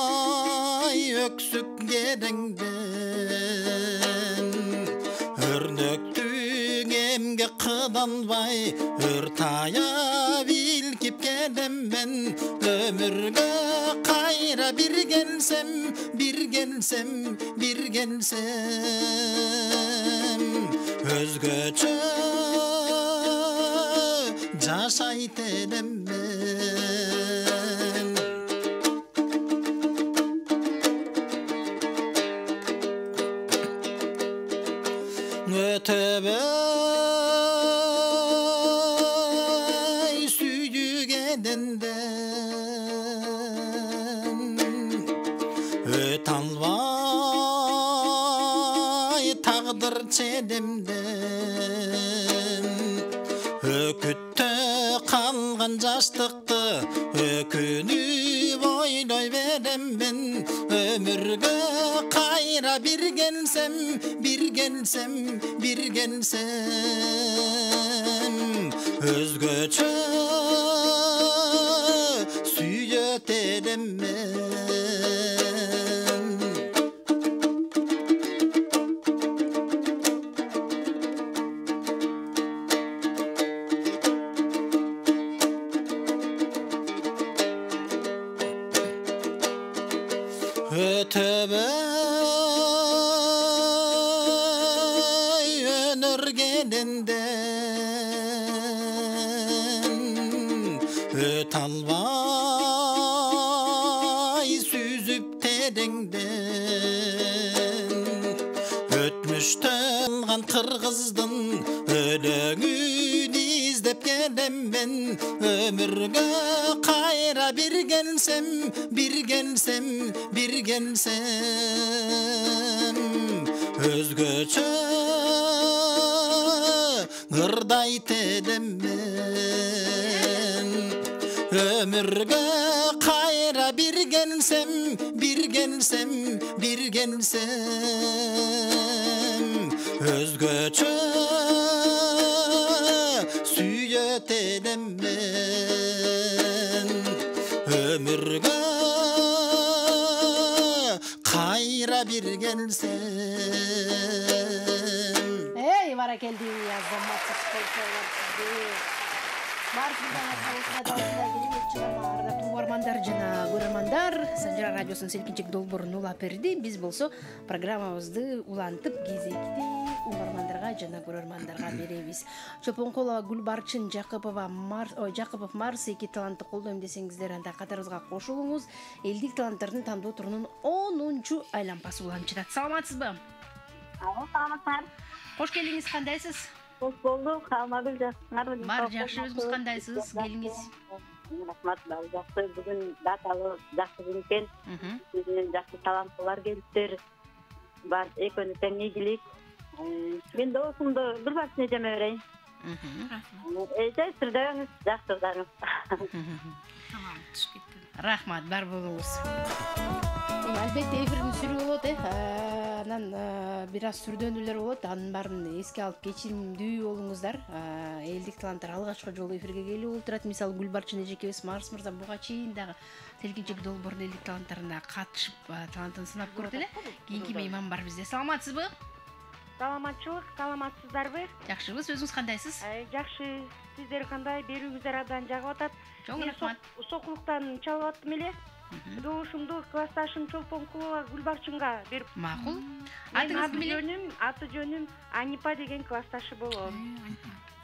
талбай өксүк кереңден өрнөктүң эмге кыдалбай ыртая билкип келем мен өмүргө кайра бир келсем өзгөчө жашайт элем мен өтөбөй сүйүгеденден өтө албай тагдыр челемден өкүттө калган жаштыкты өкүнүп ойлой берем мен өмүргө кайра бир келсем өзгөчө сүйөт элем мен өтөбөй өнөргеденден өтө албай сүзүп тереңден өтмүштө алган кыргыздын өлөңүн издеп келем мен өмүргө кайра бир келсем өзгөчө ырдайт элем мен өмүргө кайра бир келсем өзгөчө сүйөт элем мен өмүргө кайра бир келсем. Эй, баракелди, азаматсыз болсолор сизди. Туугармандар жана көрөрмандар, Санжара радиосунун селкинчек долбоорун улап берди. Биз болсо программабызды улантып кезекти угармандарга жана көрөрмандарга беребиз. Чопонкулова Гүлбарчын Жакупов Марс эки талантты колдойм десеңиздер, анда катарыбызга кошулуңуз. Элдик таланттардын тандоо турунун 10-чу айланпасы уланып жатат. Саламатсызбы? Саламатсыздар. Кош келиңиз, кандайсыз? Кош болдук, калмадым жакшы. Бар жакшы, өзүңүз кандайсыз? Келиңиз. Рахмат, жакшы. Бүгүн даталы жакшы күн экен. Бизден жакшы таланттуулар келиптир. Бар экөөнү тең ийгилик. Мен доосумду Гүлбарчын эжеме берейин. Эже сүрдөңүз, жакшырдаңыз. Рахмат, бар болуңуз. Албетте эфирдин сүрүү болот, анан бир аз сүрдөөнүлөр болот, анын баарын эске алып кечиримдүү болуңуздар. Элдик таланттар алгачкы жолу эфирге келип отурат. Мисалы Гүлбарчын эжекебиз Марс мырза буга чейин дагы селкинчек долбоордун элдик таланттарына катышып, талантын сынап көрдү эле. Кийинки мейман бар бизде. Саламатсызбы? Саламатчылык, саламатсыздарбы? Жакшыбыз, өзүңүз кандайсыз? Жакшы. Сиздер кандай? Берүүңүздөр абдан жагып атат. Чоң рахмат. Сокулуктан чалып аттым эле. Доошумду классташым Чолпонкулова Гүлбарчынга берип. Макул. Атыңыз ким эле? Аты жөнүм Анипа деген классташы болом.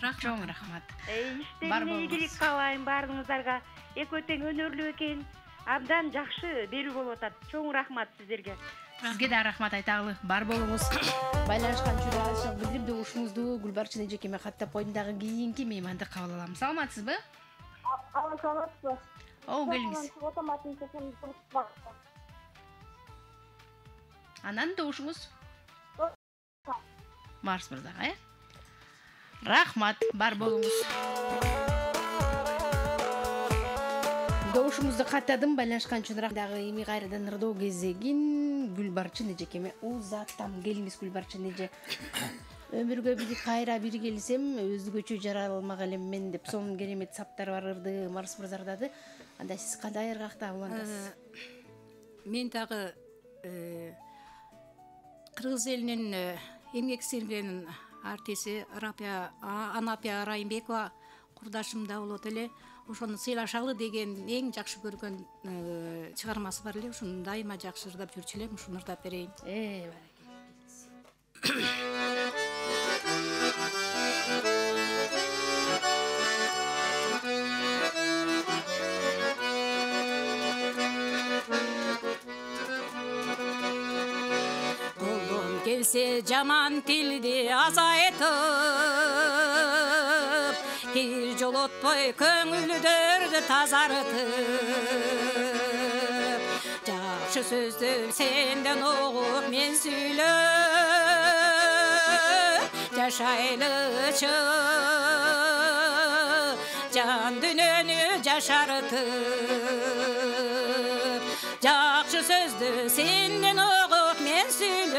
Чоң рахмат. Иштерине ийгилик каалайм баарыңыздарга. Экөө тең өнөрлүү экен. Абдан жакшы берүү болуп атат. Чоң рахмат сиздерге. Сизге да рахмат айталы. Бар болуңуз. Байланышкан чүрөөлүк билдирип добушуңузду Гүлбарчын эжекеме каттап койдум, дагы кийинки мейманды кабыл алам. Саламатсызбы? Саламатсызбы? Келиңиз. Анан добушуңуз? Марс мырзага, Рахмат, бар болуңуз. Добушуңузду каттадым, байланышкан үчүн дагы эми кайрадан ырдоо кезегин Гүлбарчын эжекеме узаттам. Келиңиз, Гүлбарчын эже. Өмүргө бир кайра бир келсем, өзгөчө жаралмак элем мен деп сонун керемет саптар бар ырды Марс мырза ырдады. Анда сиз кандай ыргакта улантасыз? Мен дагы кыргыз элинин эмгек сиңирген артиси Анапия Райымбекова курдашым да болот эле. Ошону сыйлашалы деген эң жакшы көргөн чыгармасы бар эле. Ушуну дайыма жакшы ырдап жүрчү элем. Ушуну ырдап берейин. Колдон келсе жаман тилди азайтып, кир жолотпой көңүлдөрдү тазартып, жакшы сөздү сенден угуп мен сүйлөп, жашайлычы жан дүйнөнү жашартып, жакшы сөздү сенден угуп мен сүйлөп,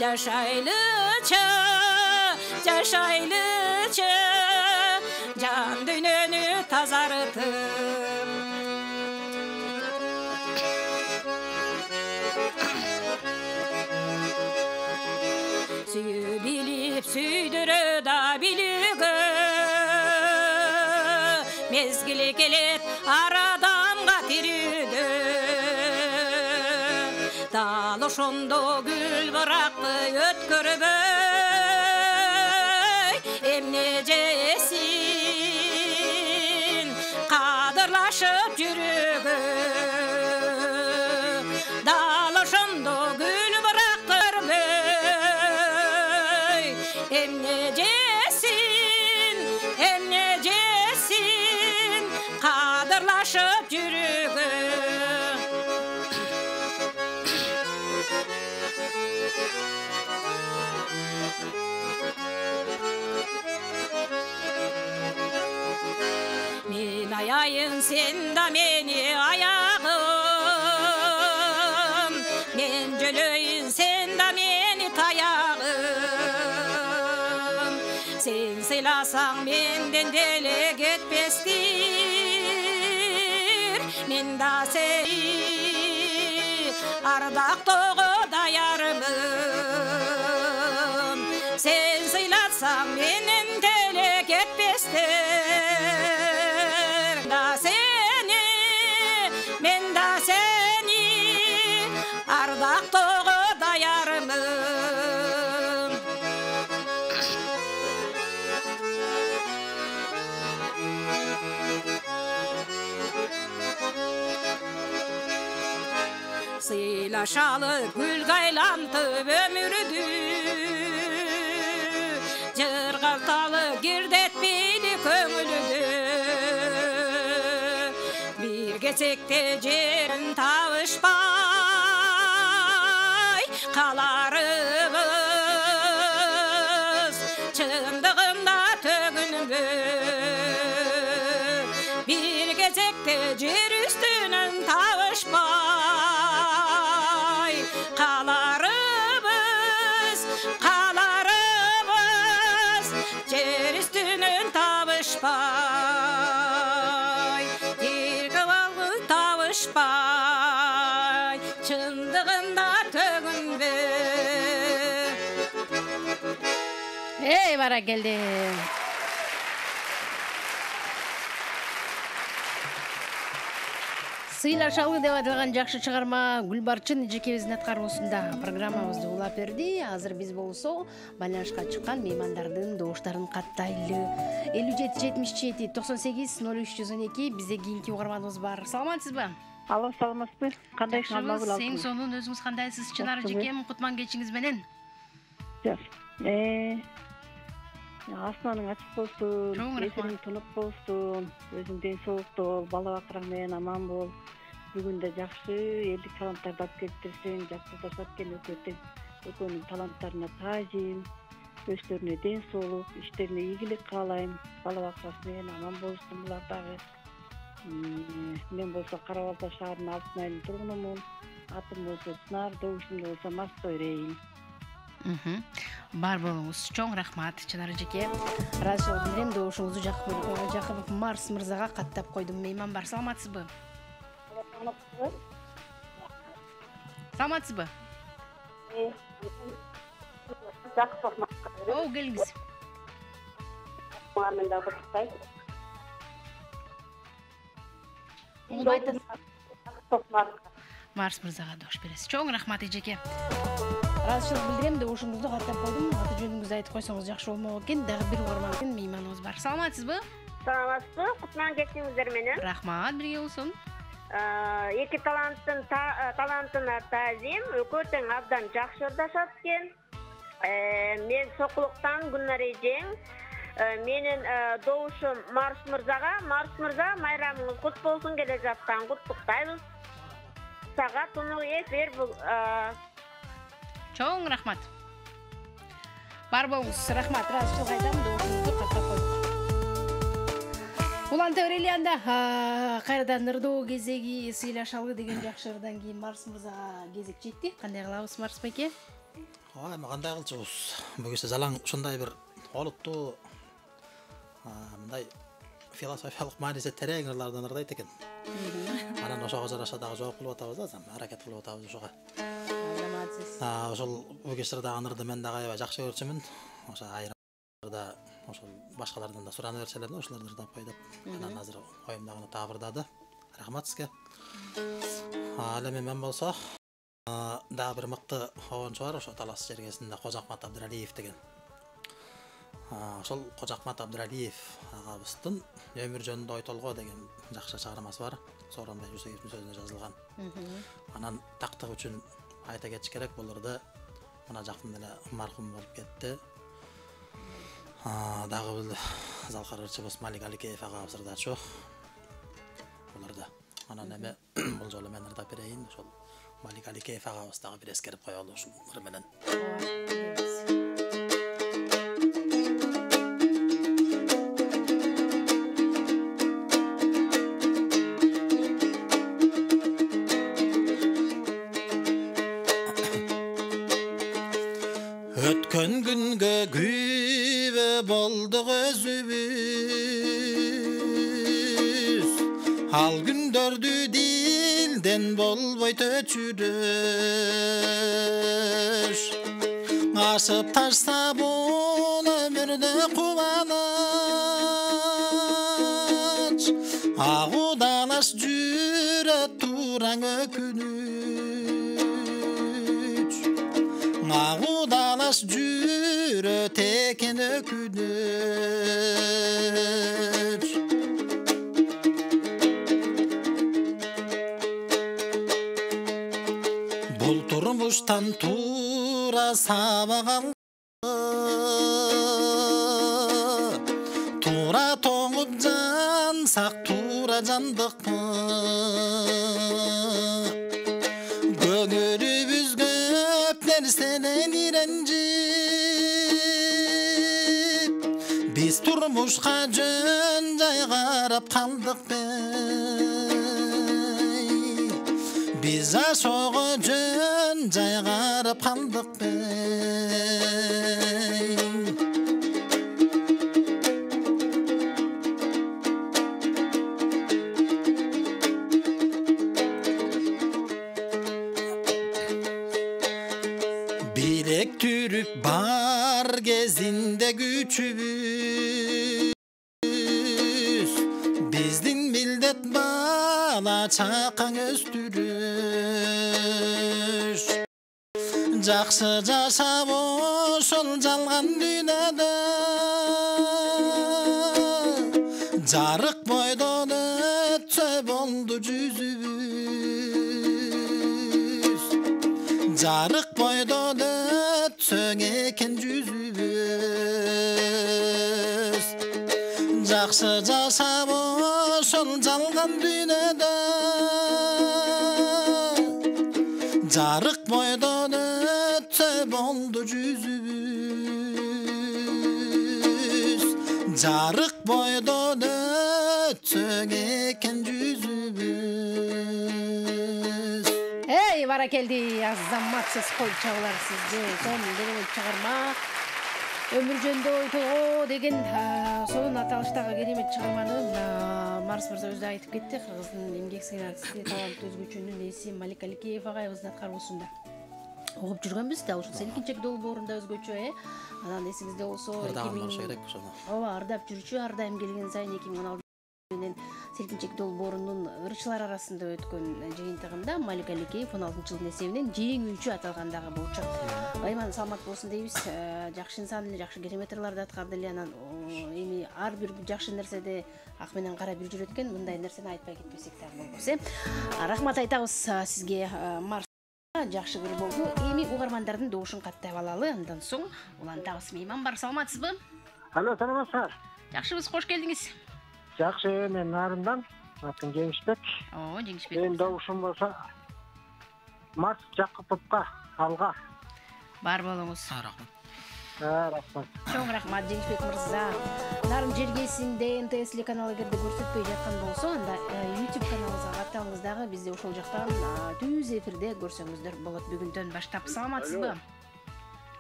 жашайлычы жан дүйнөнү тазартып. Сүйө билип сүйдүрө да билүүгө, мезгили келет ар адамга тирүүдө. Дал ошондо гүл баракты өткөрбөй, эмне жесин кадырлашып жүрөгө. Дал ошондо гүл баракты өткөрбөй, эмне жесин кадырлашып жүрөгө. Мен аяйын, сен да мени аягым, мен жөлөйүн, сен да мени таягым. Сен сыйласаң менден деле кетпестир, мен да сени ардактоого даярмын. Сен сыйласаң менден деле кетпестир, мен да сени ардактоого даярмын. Сыйлашалы гүлгө айлантып өмүрдү, жыргалталы кирдетпейли көңүлдү. Бир кезекте жерин табышпай каларыбыз, чындыгында төгүнбө. Бир кезекте жер үстүнөн табышпай каларыбыз, жер үстүнөн табышпай, табышпай, чындыгында төгүнбө. Бара келди. Сыйлашалы деп аталган жакшы чыгарма Гүлбарчын эжекебиздин аткаруусунда программабызды улап берди. Азыр биз болсо байланышка чыккан меймандардын добуштарын каттайлы. 57 77 98 0312 бизде кийинки угарманыбыз бар. Саламатсызбы? Алло, саламатсызбы? Кандай ишмал болот? Сең сонун өзүңүз кандайсыз? Чынар эжекем, кутман кечиңиз менен. Асманың ачык болсун, эсиң тунук болсун, өзүң ден соолукта бол, бала бакырың менен аман бол. Бүгүн да жакшы элдик таланттарды алып келиптирсең, жакшы жашаткен экөөнүн таланттарына таазим, өздөрүнө ден соолук, иштерине ийгилик каалайм, бала бакырасы менен аман болушун булар дагы. Мен болсо Кара Балта шаарынын Алтын айылынын тургунумун. Атым болсо Чынар, добушумда болсо Мастой Рейим. Бар болуңуз. Чоң рахмат, Чынар эжеке. Ыраазычылык билдирем, добушуңузду Жакып Марс мырзага каттап койдум. Мейман бар, саламатсызбы? Саламатсызбы? О, келиңиз. Марс мырзага дош бересиз. Чоң рахмат эжеке. Ыраазычылык билдирем, добушуңузду каттап койдум. Аты жөнүңүздү айтып койсоңуз жакшы болмок экен. Дагы бир угарман мейманыбыз бар. Саламатсызбы? Саламатсызбы? Кутман кечиңиздер менен. Рахмат, бирге болсун. Эки талантына таазим, өкөтөң абдан жакшы ырдашат экен. Мен Сокулуктан Гүлнар эжең. Менин добушум Марс мырзага. Марс мырза, майрамыңыз кут болсун, келе жаткан куттуктайбыз. Сага тунук эфир Чоң рахмат. Бар болуңуз. Рахмат. Ыраазычылык айтам, добушуңузду каттап койдук. Уланта Өрелианда кайрадан ырдоо кезеги сыйлашалы деген жакшы ырдан кийин Марс мырзага кезек жетти. Кандай кылабыз, Марс байке? Эми кандай кылчубуз? Бул кече жалаң ушундай бир олуттуу мындай философиялык мааниси терең ырлардан ырдайт экен. Анан ошого жараша дагы жооп кылып атабыз да, аракет кылып атабыз ошого. Ошол бул кече ырдаган ырды мен дагы аябай жакшы көрчүмүн. Ошо айрымда ошол башкалардан да сурана берселер да, ошолорду ырдап кой деп. Анан азыр оюмдагыны таап ырдады. Рахмат сизге. Ал эми мен болсо дагы бир мыкты оончу бар, ошо Талас жергесинде Кожакмат Абдыралиев деген. Ошол Кожакмат Абдыралиев агабыздын өмүр жөнүндө ой толгоо деген жакшы чыгармасы бар. Сооронбай Жусеевдин сөзүнө жазылган. Анан тактык үчүн айта кетиш керек, бул ырды мына жакын эле мархум болуп кетти. Дагы бул залкар ырчыбыз Малик Аликеев агабыз ырдачу. Буларды. Анан эми бул жолу мен ырдап берейин. Ошол Малик Аликеев агабыз дагы бир эскерип коелу ушул ыр менен. Өткөн күнгө күбө болдук өзүбүз, ал күндөрдү дилден болбойт өчүрөш. Ашып ташса бул өмүрдө кубаныч, агудалаш жүрө тураң өкүнүч. Агудалаш жүрө текен өкүнүч. Бул турмуштан тура сабак алды, тура тоңуп жансак тура жандыкпы. Көңүлүбүз көп нерседен иренжип, биз турмушка жөн жай карап калдык бей. Биз жашоого жөн жай карап калдык бей. Bilek türüp bar gezinde güçübüz, bizdin millet bala çakan östürüş. Жақсы жашап ошол жалган дүйнөдө, жарык бойдон өтсө болду жүзүбүз. Жарык бойдон өтсө экен жүзүбүз. Жақсы жашап ошол жалган дүйнөдө, жарык бойдон өтсө болду жүзүбүз. Жарык бойдон өтсө экен жүзүбүз. баракелди, азаматсыз кол чабылар сизде. Сон деген чыгарма Өмүр жөнүндө ой толгоо деген сонун аталыштагы керемет чыгарманы Марс мырза өзү айтып кетти. Кыргыздын эмгек сыйнатчысы, таланттуу өзгөчөнүн ээси Малик Аликеев агайыбыздын аткаруусунда угуп жүргөнбүз да ушул Селкинчек долбоорунда өзгөчө анан эсиңизде болсо 2000 ооба ырдап жүрчү ар дайым келген сайын 2016 менен Селкинчек долбоорунун ырчылар арасында өткөн жыйынтыгында Малик Аликеев 16 жылдын эсебинен жеңүүчү аталгандагы болчу. Айман саламат болсун дейбиз. Жакшы инсан эле, жакшы керемет ырларды аткарды эле. Анан эми ар бир жакшы нерседе ак менен кара бир жүрөт экен. Мындай нерсени айтпай кетпесек дагы болбос, Рахмат айтабыз сизге, Марс. Жакшы кыр болду. Эми угармандардын добушун каттап алалы. Андан соң улантабыз. Мейман бар, саламатсызбы? Алло, саламатсызбы? Жакшыбыз, кош келдиңиз. Жакшы, мен Нарымдан, атым Жеңишбек. Жеңишбек. Мен добушум болсо Марс Жакыповго алга. Бар болуңуз. Рахмат. Рахмат. Чоң рахмат, Жеңишбек мырза. Нарын жергесинде НТС телеканалы эгерде көрсөтпөй жаткан болсо, анда YouTube каналыбызга катталыңыз дагы, бизде ошол жактан түз эфирде көрсөңүздөр болот бүгүндөн баштап. Саламатсызбы?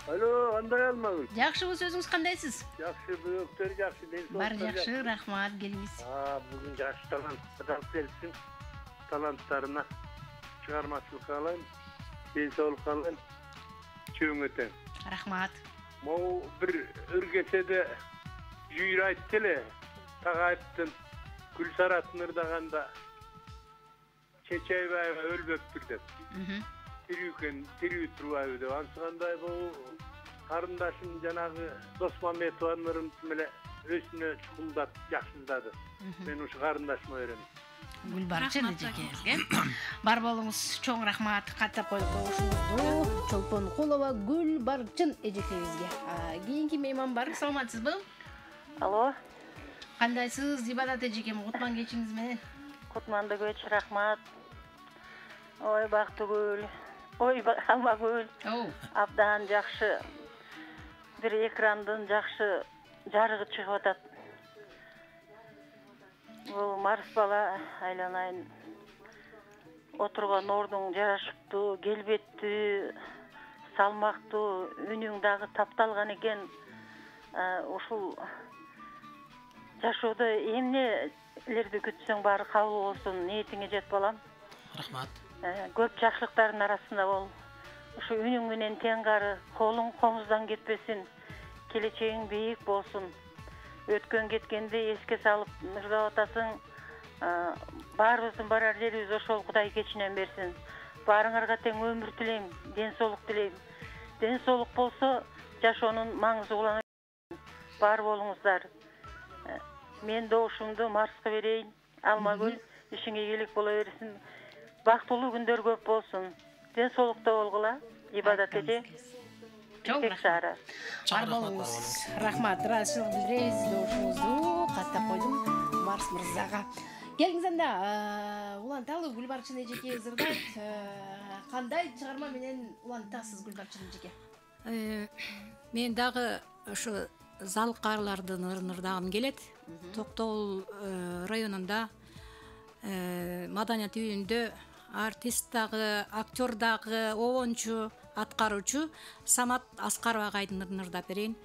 Алло, кандай алмагүл? Жакшыбыз, өзүңүз кандайсыз? Жакшы, бөөктөр жакшы, бар жакшы, рахмат, келиңиз. Бүгүн жакшы таланттар келсин. Таланттарына чыгармачылык каалайм, ден соолук каалайм. Чөң өтөң. Рахмат. Могу бир ыргечеде жүйүр айтты эле, Тагайыптын Гүлсаратын ырдаганда Чечайбаева өлбөптүр деп. Тирүү турбайбы деп ансыгандай бул карындашым жанагы Досмамбетованын ырын эле өзүнө чукулдап жакшылдады. Мен ушу карындашыма берем. Гүлбарчын эжекеге. Бар болуңуз, чоң рахмат. Каттап коюп коюшуңузду. Чолпон Кулова Гүлбарчын эжекебизге. Кийинки мейман бар, саламатсызбы? Алло. Кандайсыз, Ибадат эжекем, кутман кечиңиз менен? Кутманды көч, рахмат. Ой, Бактыгүл. Ой, Алмагүл. Абдан жакшы. Бир экрандын жакшы жарыгы чыгып атат. Бул Марс бала айланайын. Отурган ордуң жарашыптуу, келбеттүү, салмактуу, үнүң дагы тапталган экен. Ушул жашоодо эмнелерди күтсөң баары кабыл болсун, ниетиңе жет балам. Рахмат. Көп жакшылыктардын арасында бол. Ушу үнүң менен тең кары, колуң комуздан кетпесин, келечегиң бийик болсун. Өткөн кеткенди эске салып ырдап атасың. Баарыбыздын барар жерибиз ошол, Кудай кечинен берсин. Баарыңарга тең өмүр тилейм, ден соолук тилейм. Ден соолук болсо, жашоонун маңызы улана. Бар болуңуздар. Мен добушумду Марска берейин. Алмагүл, ишиңе ийгилик боло берсин. Бактылуу күндөр көп болсун. Ден соолукта болгула, Ибадат эже. Чоң рахмат. Бар болуңуз. Рахмат, ыраазычылык билдиребиз. Добушуңузду каттап койдум Марс мырзага. Келиңиз анда, уланталы Гүлбарчын эжекебиз ырдайт. Кандай чыгарма менен улантасыз Гүлбарчын эжеке? Мен дагы ошо залкарлардын ырын ырдагым келет. Токтогул районунда маданият үйүндө артист дагы, актер дагы, обончу, аткаруучу Самат Аскаров агайдын ырын ырдап берейин.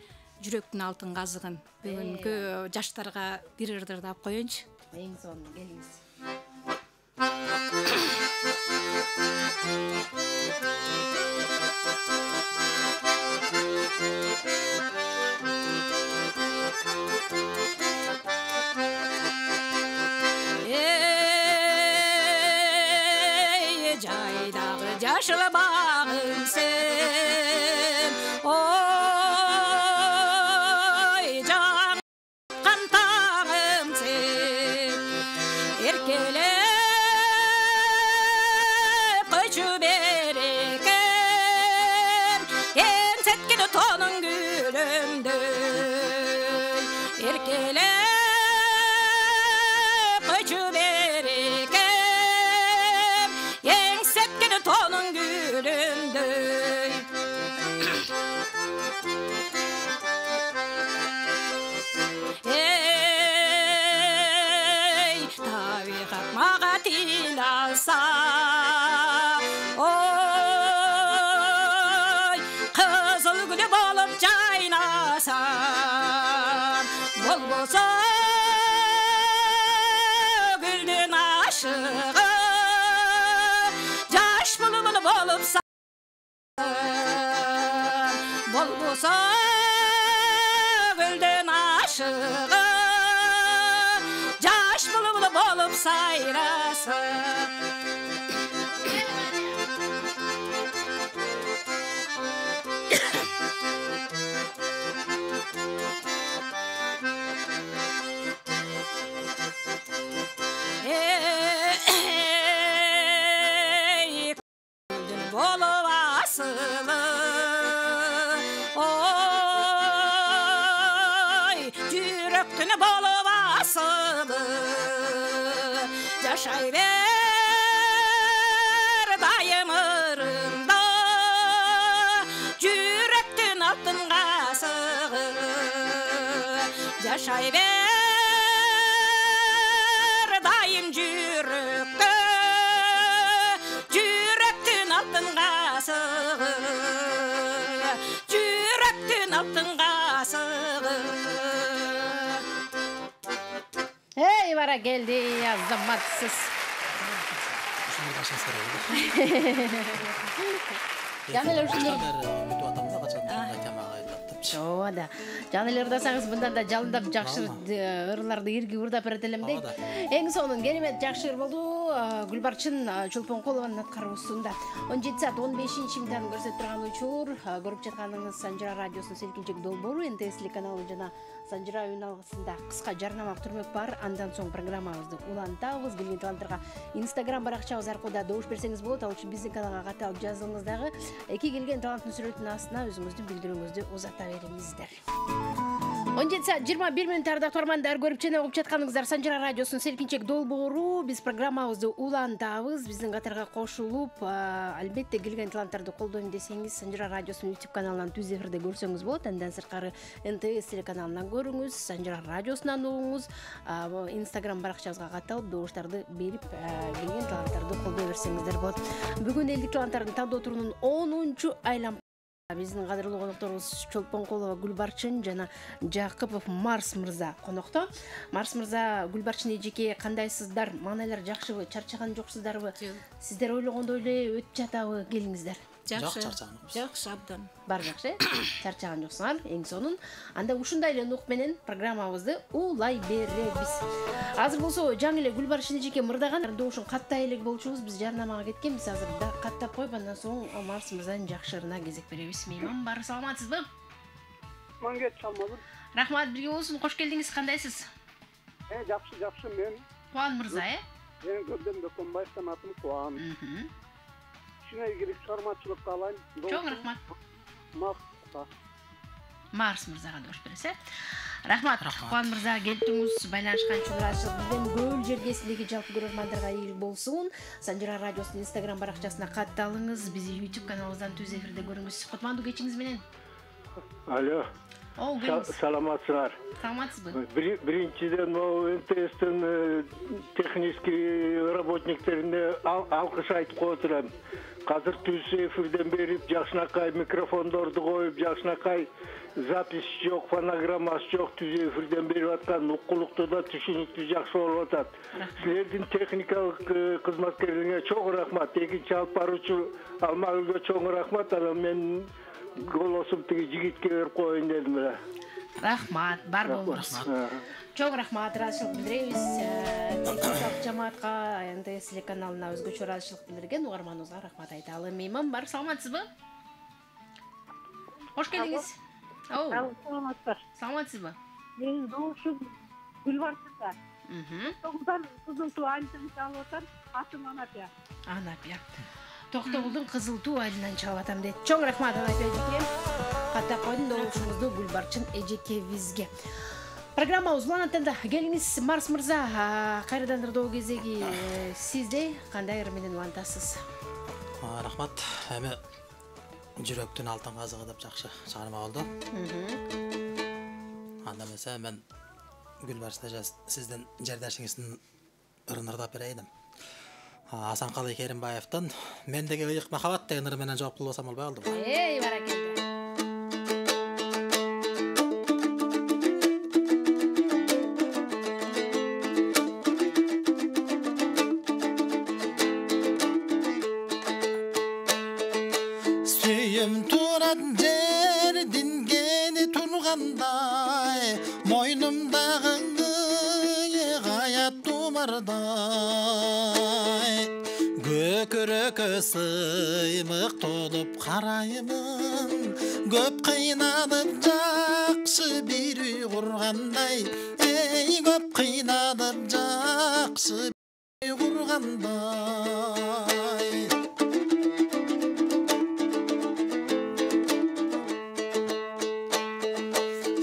Жүрөктүн алтын казыгын. Бүгүнкү жаштарга бир ырды ырдап коеюнчу. Эң сонун, келиңиз. Жайдагы жашыл багым сен, ой жан кантагым сен, эркелеп койчу берекен, энсеткени тонун гүлүмдөй, эркелеп койчу берекен, энсеткени тонун гүлүмдөй. Ey, табигат мага тил алса, болып болбоса гүлден ашығы жаш бұлбұл болып сайрасын болып асылы ой жүректің болып асылы жашай бер дайым ырымда жүректің алтын ғасығы жашай бер дайым жүректі жүректің алтын ғасығы Ей, бара келді, азаматсыз. Жаңылар да. Жаңылар да саңыз бұндан да жалындап жақшыр ұрыларды ерге ұрдап әретелемдей. Ең соның керемет жақшыр болду Гүлбарчын Чолпонкулованың атқарусында 17 саат 15 минуттан көрсетіп тұрған учур көріп жатқаныңыз Санжыра радиосының селкинчек долбоору НТС каналы жана Санжыра үналгысында кыска жарнамалык түрмөк бар. Андан соң программабызды улантабыз. Келген таланттарга Instagram баракчабыз аркылуу добуш берсеңиз болот. Ал үчүн биздин каналга катталып жазылыңыз дагы. Эки келген таланттын сүрөтүнүн астына өзүңүздүн билдирүүңүздү узата бериңиздер. 17 саат 21 минуттарда тормандар көрүп жана угуп жатканыңыздар Санжыра радиосунун селкинчек долбоору. Биз программабызды улантабыз. Биздин катарга кошулуп, албетте келген таланттарды колдойм десеңиз Санжыра радиосунун YouTube каналынан түз эфирде көрсөңүз болот. Андан сырткары НТС телеканалынан көрүңүз, Санжыра радиосунан угуңуз, Instagram баракчабызга катталып добуштарды берип, келген таланттарды колдой берсеңиздер болот. Бүгүн элдик таланттардын тандоо турунун 10-чу айлам биздин кадырлуу конокторубуз Чолпонкулова Гүлбарчын жана Жакыпов Марс мырза конокто. Марс мырза, Гүлбарчын эжеке кандайсыздар? Маанайлар жакшыбы? Чарчаган жоксуздарбы? Сиздер ойлогондой эле өтүп жатабы? Келиңиздер. Жакшы абдан. Бар жакшы. Чарчаган жоксуңар, эң сонун. Анда ушундай эле нук менен программабызды улай беребиз. Азыр болсо жаңы эле Гүлбарчын эжеке мырдаган добушун каттай элек болчубуз. Биз жарнамага кеткенбиз. Азыр да каттап коюп, андан соң Марс мырзанын жакшырына кезек беребиз. Мейман бар, саламатсызбы? Мангет салмадым. Рахмат, бирге болсун. Кош келдиңиз, кандайсыз? Жакшы, мен. Кубан мырза, Мен көрдüm Доконбаевтан атым Кубан. Шуна керек шарматчылыкка алайын. Чоң рахмат. Марска. Марс мырзага дош берсе. Рахмат. Кубан мырза келдиңиз. Байланышкан чыгырашып биздин көл жердесиндеги жалпы көрөрмандарга ийгилик болсун. Санжыра радиосунун Instagram баракчасына катталыңыз. Бизди YouTube каналыбыздан түз эфирде көрүңүз. Кутмандуу кечиңиз менен. Алло. Саламатсыздар. Саламатсызбы? Биринчиден НТСтин технический работниктерине алкыш айтып коём. Казыр түз эфирден берип, жакшынакай микрофондорду коюп, жакшынакай запись жок, фонограммасы жок, түз эфирден берип аткан укулуктуу да түшүнүктүү жакшы болуп атат. Силердин техникалык кызматкерлериңе чоң рахмат. Экинчи алып баруучу Алмагүлгө чоң рахмат. Анан мен голосум тиги жигитке берип коеюн дедим эле. Рахмат, бар болуңуз. Чоң рахмат, ыраазычылык билдиребиз. Техникалык жамаатка, НТС телеканалына өзгөчө ыраазычылык билдирген угарманыбызга рахмат айталы. Мейман бар, саламатсызбы? Кош келдиңиз. Саламатсызбы? Менин добушум Гүлбарчында. Тогуздан кызыл туу айынан чалып атам, атым Анапия. Анапия. Токтогулдун кызыл туу айынан чалып атам дейт. Чоң рахмат Анапия эжеке. Каттап койдун добушуңузду Гүлбарчын эжекебизге. Программа узланатында келиңиз Марс мырза, кайрадан ырдоо кезеги сизде кандай ыр менен улантасыз? Рахмат. Эми жүрөктүн алтын казыгы деп жакшы чыгарма болду. Анда эмесе мен Гүлбарчын эже сиздин жардашыңыздын ырын ырдап берейин. Асанкалы Керимбаевдин "Мендеги ыйык махабат" деген ыры менен жооп кылбасам болбой калдыбы? Баракелде. Сүйім турат жердин кени тургандай, мойнумдағы гаят тумардай. Көкірөкө сыймық толып қараймын, көп қиналып жақсы бір үй құрғандай, ей көп қиналып жақсы бір үй құрғандай.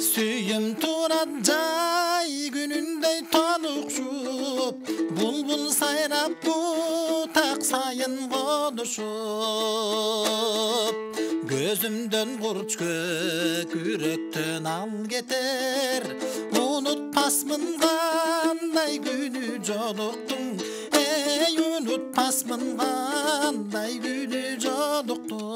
Сүйім турат жай күніндей толықшып, бұлбұл сайрап бұтақ сайын қонышып. Көзімден құрч көкіректен ал кетер, ұнытпасмын қандай күні жолықтың, ей ұнытпасмын қандай күні жолықтың.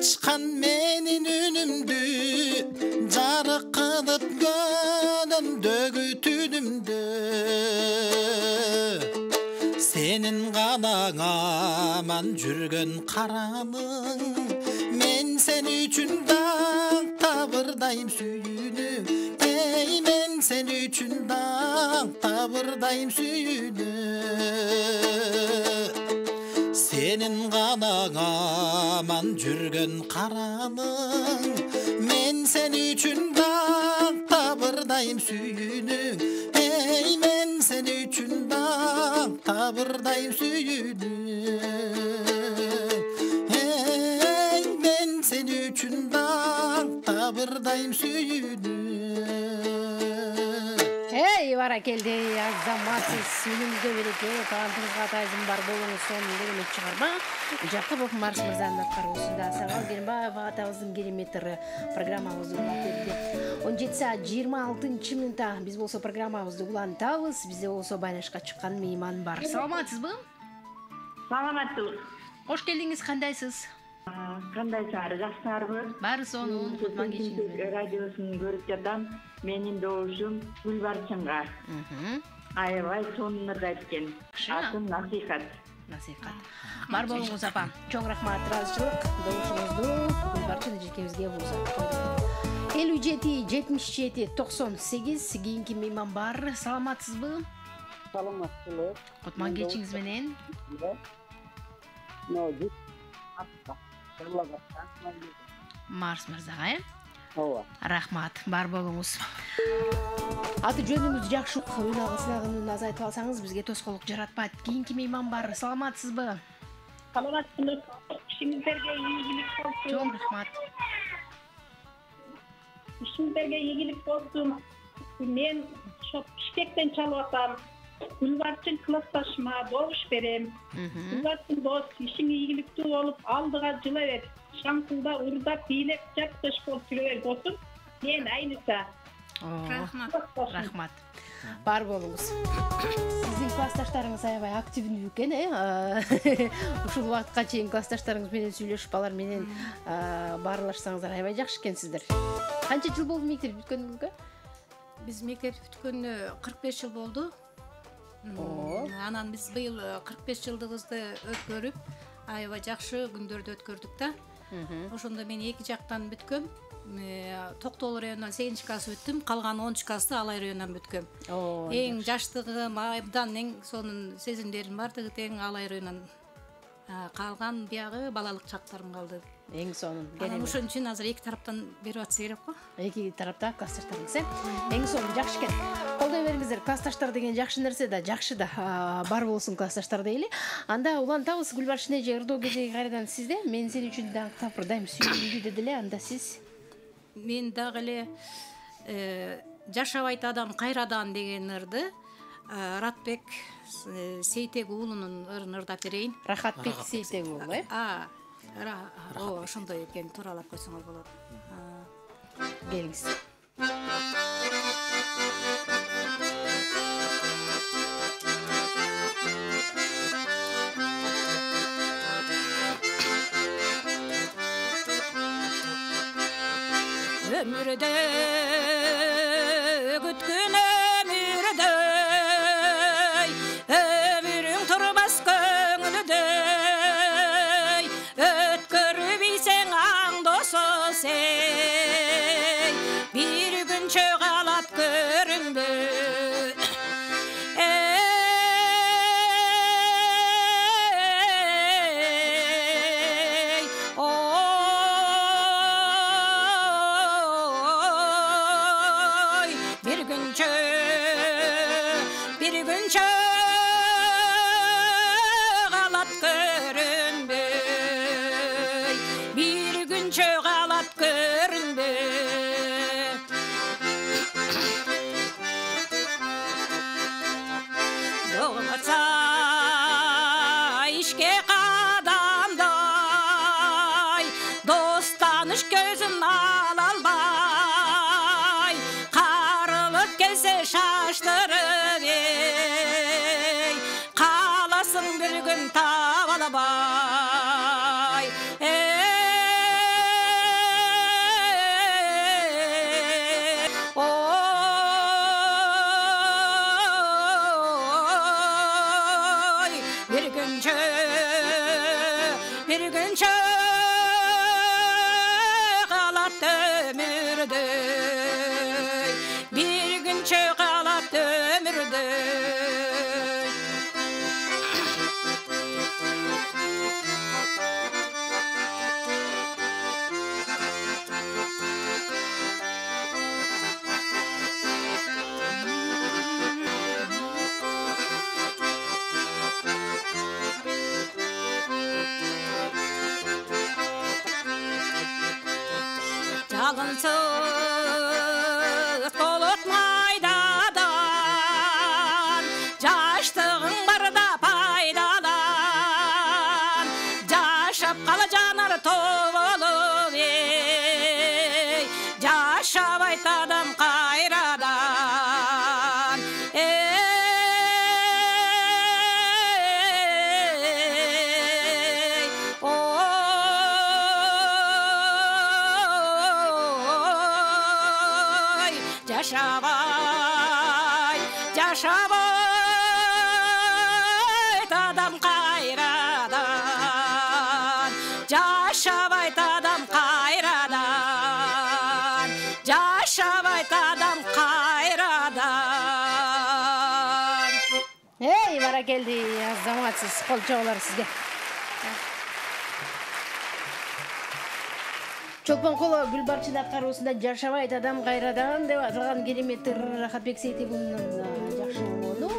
Açkan menin önümdü, jarık kılıp gönümdögü tüdümdü. Senin qanağaman жүрген қараның, мен sen üçün dağda bırdayım sүйünüm, ey men sen üçün dağda bırdayım sүйünüm. Senin qanağaman жүрген қараның, мен sen üçün dağda bırdayım sүйünüm, ey men sen üçün dağda bırdayım sүйünüm, ey men sen üçün dağda bırdayım sүйünüm. Эй, баракелде, азаматсыз сүйүнүңүзгө береке, талантыңызга тайзым бар болуңуз, сонун керемет чыгарма. Жакупов Марс мырзанын аткаруусунда Сагал Керимбаев атабыздын керемет программабызды улап берди. 17 саат 26 минутта биз болсо программабызды улантабыз. Бизде болсо байлашка чыккан мейман бар. Саламатсызбы? Саламатсыз. Кош келдиңиз, кандайсыз? Кандайсыздар, жакшысыздарбы? Баары сонун, кутман кечиңиз. Радиосун көрүп жатам. Менин добушум Гүлбарчынга. Аябай сонун айткен. Атын Насихат. Насихат. Бар болуңуз апа. Чоң рахмат, ыраазычылык. Добушуңузду Гүлбарчын эжекебизге узатып койдук. 57-77-98 кийинки мейман бар. Саламатсызбы? Саламатсызбы. Кутман кечиңиз менен. Марс мырзага, Ооба. Рахмат, бар болуңуз. Аты жөнүңүз жакшы, өн агысынагынын азайтып алсаңыз бизге тоскоолук жаратпайт. Кийинки мейман бар. Саламатсызбы? Саламатсызбы. Ишиңиздерге ийгилик болсун. Чоң рахмат. Ишиңиздерге ийгилик болсун. Мен Бишкектен чалып атам. Гүлбарчын классташыма добуш берем. Гүлбарчын дос, ишиң ийгиликтүү болуп, алдыга жыла бер. Шаңкылда урдап, бийлеп, жапкыш болуп жүрө бер болсун. Мен Айныса. Рахмат. Бар болуңуз. Сиздин классташтарыңыз аябай активдүү экен, Ушул убакытка чейин классташтарыңыз менен сүйлөшүп, алар менен баарлашсаңыздар аябай жакшы экенсиздер. Канча жыл болду мектеп бүткөнүңүзгө? Биз мектеп бүткөнүнө 45 жыл болду. Анан биз быйыл 45 жылдыгыбызды өткөрүп, аябай жакшы күндөрдү өткөрдүк да. Ошондо мен эки жактан бүткөм. Токтогул районунан 8 класс бүттүм, калган 10 классты Алай районунан бүткөм. Эң жаштыгым, абдан эң сонун сезимдерим бардыгы тең Алай районунан. Калган биягы балалык чактарым калды. Эң сонун. Анан ошон үчүн азыр эки тараптан берип атса керек го. Эки тарапта классташтарыңыз, Эң сонун, жакшы экен. Колдой бериңиздер. Классташтар деген жакшы нерсе да, жакшы да. Бар болсун классташтар дейли. Анда улантабыз Гүлбарчын эже, ырдоо кезеги кайрадан сизде. Мен сен үчүн дагы тапырдайм сүйүндү дедиле, анда сиз. Мен дагы эле жашабайт адам кайрадан деген ырды Ратбек Сейтек уулунун ырын ырдап берейин. Рахатбек Сейтек уулу, ошондой экен, тууралап койсоңор болот. Келиңиз. ömürde gütkün ömürde ömürün turmaz köngülde ötkörüp isen aң doso sey bir gün çöğalat görünbü bir gün çöğalat görünbü bir gün çöğalat görünbü doğmasa işke kadamday dost tanış gözün alalbay karılık gelse şaştırıp ey kalasın bir gün tavalabay oy bir gün çöğalat ömürde bir gün çöğalat ömürde Çalgınsız bulut maydadan Caştığın barda paydalan Caşap kalacanar tovulup ey Caşap aytadım kayradan Caşabay tadam kayradan Caşabay tadam kayradan Caşabay tadam kayradan Hey bana geldi zamansız kol çoğular sizge Чолпон Коло Гүлбарчын аткаруусунда жашабайт адам кайрадан деп аталган кереметтер Рахатбек Сейтебулунун жакшы болгону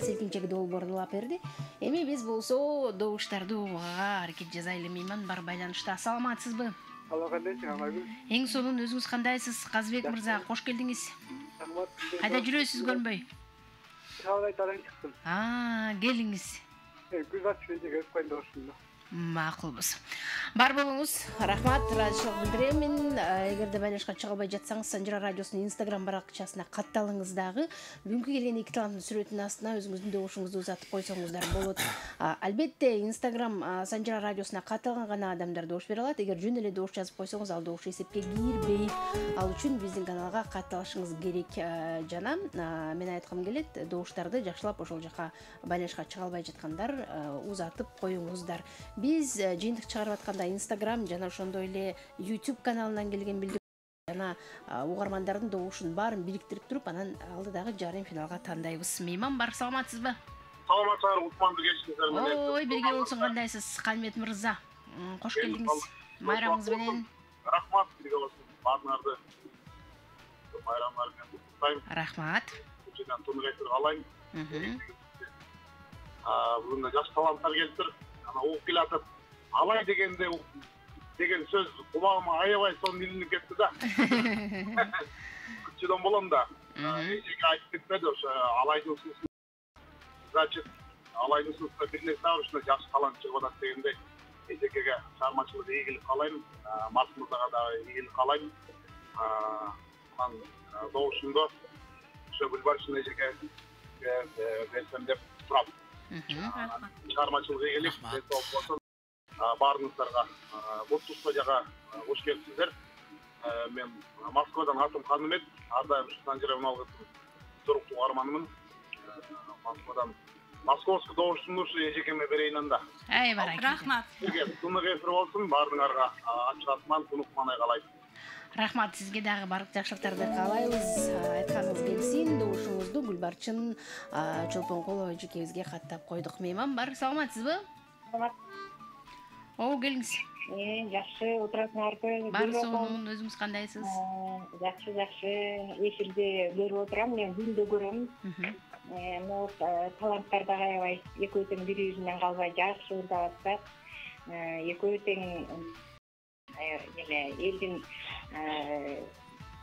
селкинчеги долбоорун улап берди. Эми биз болсо добуштарды угууга аракет жасайлы. Мейман бар байланышта. Саламатсызбы? Алла кандайсың Амагүл? Эң сонун өзүңүз кандайсыз? Казбек мырза, кош келдиңиз. Кайда жүрөсүз көрүнбөй? Калайдан чыктым. Келиңиз. Гүлбарчын жегеп койдум ошондо. Макулбуз. Бар болуңуз. Рахмат, ыраазычылык билдиремин. Эгерде байланышка чыга албай жатсаңыз, Санжара радиосунун Instagram баракчасына катталыңыз дагы. Бүгүнкү келген эки таланттын сүрөтүнүн астына өзүңүздүн добушуңузду узатып койсоңуздар болот. Албетте Instagram Санжара радиосуна катталган гана адамдар добуш бере алат. Эгер жөн эле добуш жазып койсоңуз, ал добуш эсепке кирбейт. Ал үчүн биздин каналга катталышыңыз керек. Жана мен айткым келет, добуштарды жакшылап ошол жака байланышка чыга албай жаткандар узатып коюңуздар. Биз жыйынтык чыгарып атканда Instagram жана ошондой эле YouTube каналынан келген билдирүү жана угармандардын добушун баарын бириктирип туруп, анан алдыдагы жарым финалга тандайбыз. Мейман бар, саламатсызбы? Саламатсыздар, Усманды кечиңиздер менен. Ой, бирге болсоң кандайсыз? Калмет мырза. Кош келдиңиз. Майрамыңыз менен. Рахмат, бирге болсун. Баарыңарды майрамдар менен куттуктайм. Рахмат. Жана тунугайтыр калайм. Бүгүн жаш таланттар келиптир. Угуп келатып, алай деген сөз кубагыма аябай сонун илинип кетти да. Күчөдөн болом да. Эжеге айтып кетпеди ошо алайдын ысуусун. Значит, алайдын ысуусунда бир нерсе бар, ушунда жаш талант чыгып атат дегендей. Эжекеге чыгармачылык ийгилик каалайм, Марс мырзага да ийгилик каалайм. Анан добушумду ошо Гүлбарчын эжеге берсем деп турам. Чыгармачылык ийгилик болсун. Баарыңыздарга Бутуско жага кош келипсиздер. Мен Москвадан атым Ханымет, ардайым Санжиревна алғытым тұруқты арманымын. Москвадан Московский doğuşsunlusu ejekeme bereyін анда. Әй, барай. Рахмат. Сізге тұнық ефір болсын, бардыңарға ачыратман, тұнықман айғалайды. Рахмат, сізге дағы барып жақшылықтарды қалайбыз. Айтқаныңыз келсін, доушыңызды Гүлбарчын Чолпонқұлова жекемізге қаттап қойдық. Мейман бар, саламатсыз ба? Оу, келіңіз. Жақсы, отыратын арқы. Бар соңын, өзіңіз қандайсыз? Жақсы, эфирде көріп отырам, мен күнде көремін. Таланттарда қайбай, екеудің бір-бірінен қалбай жақсы ұрдағатсақ, екеудің елдің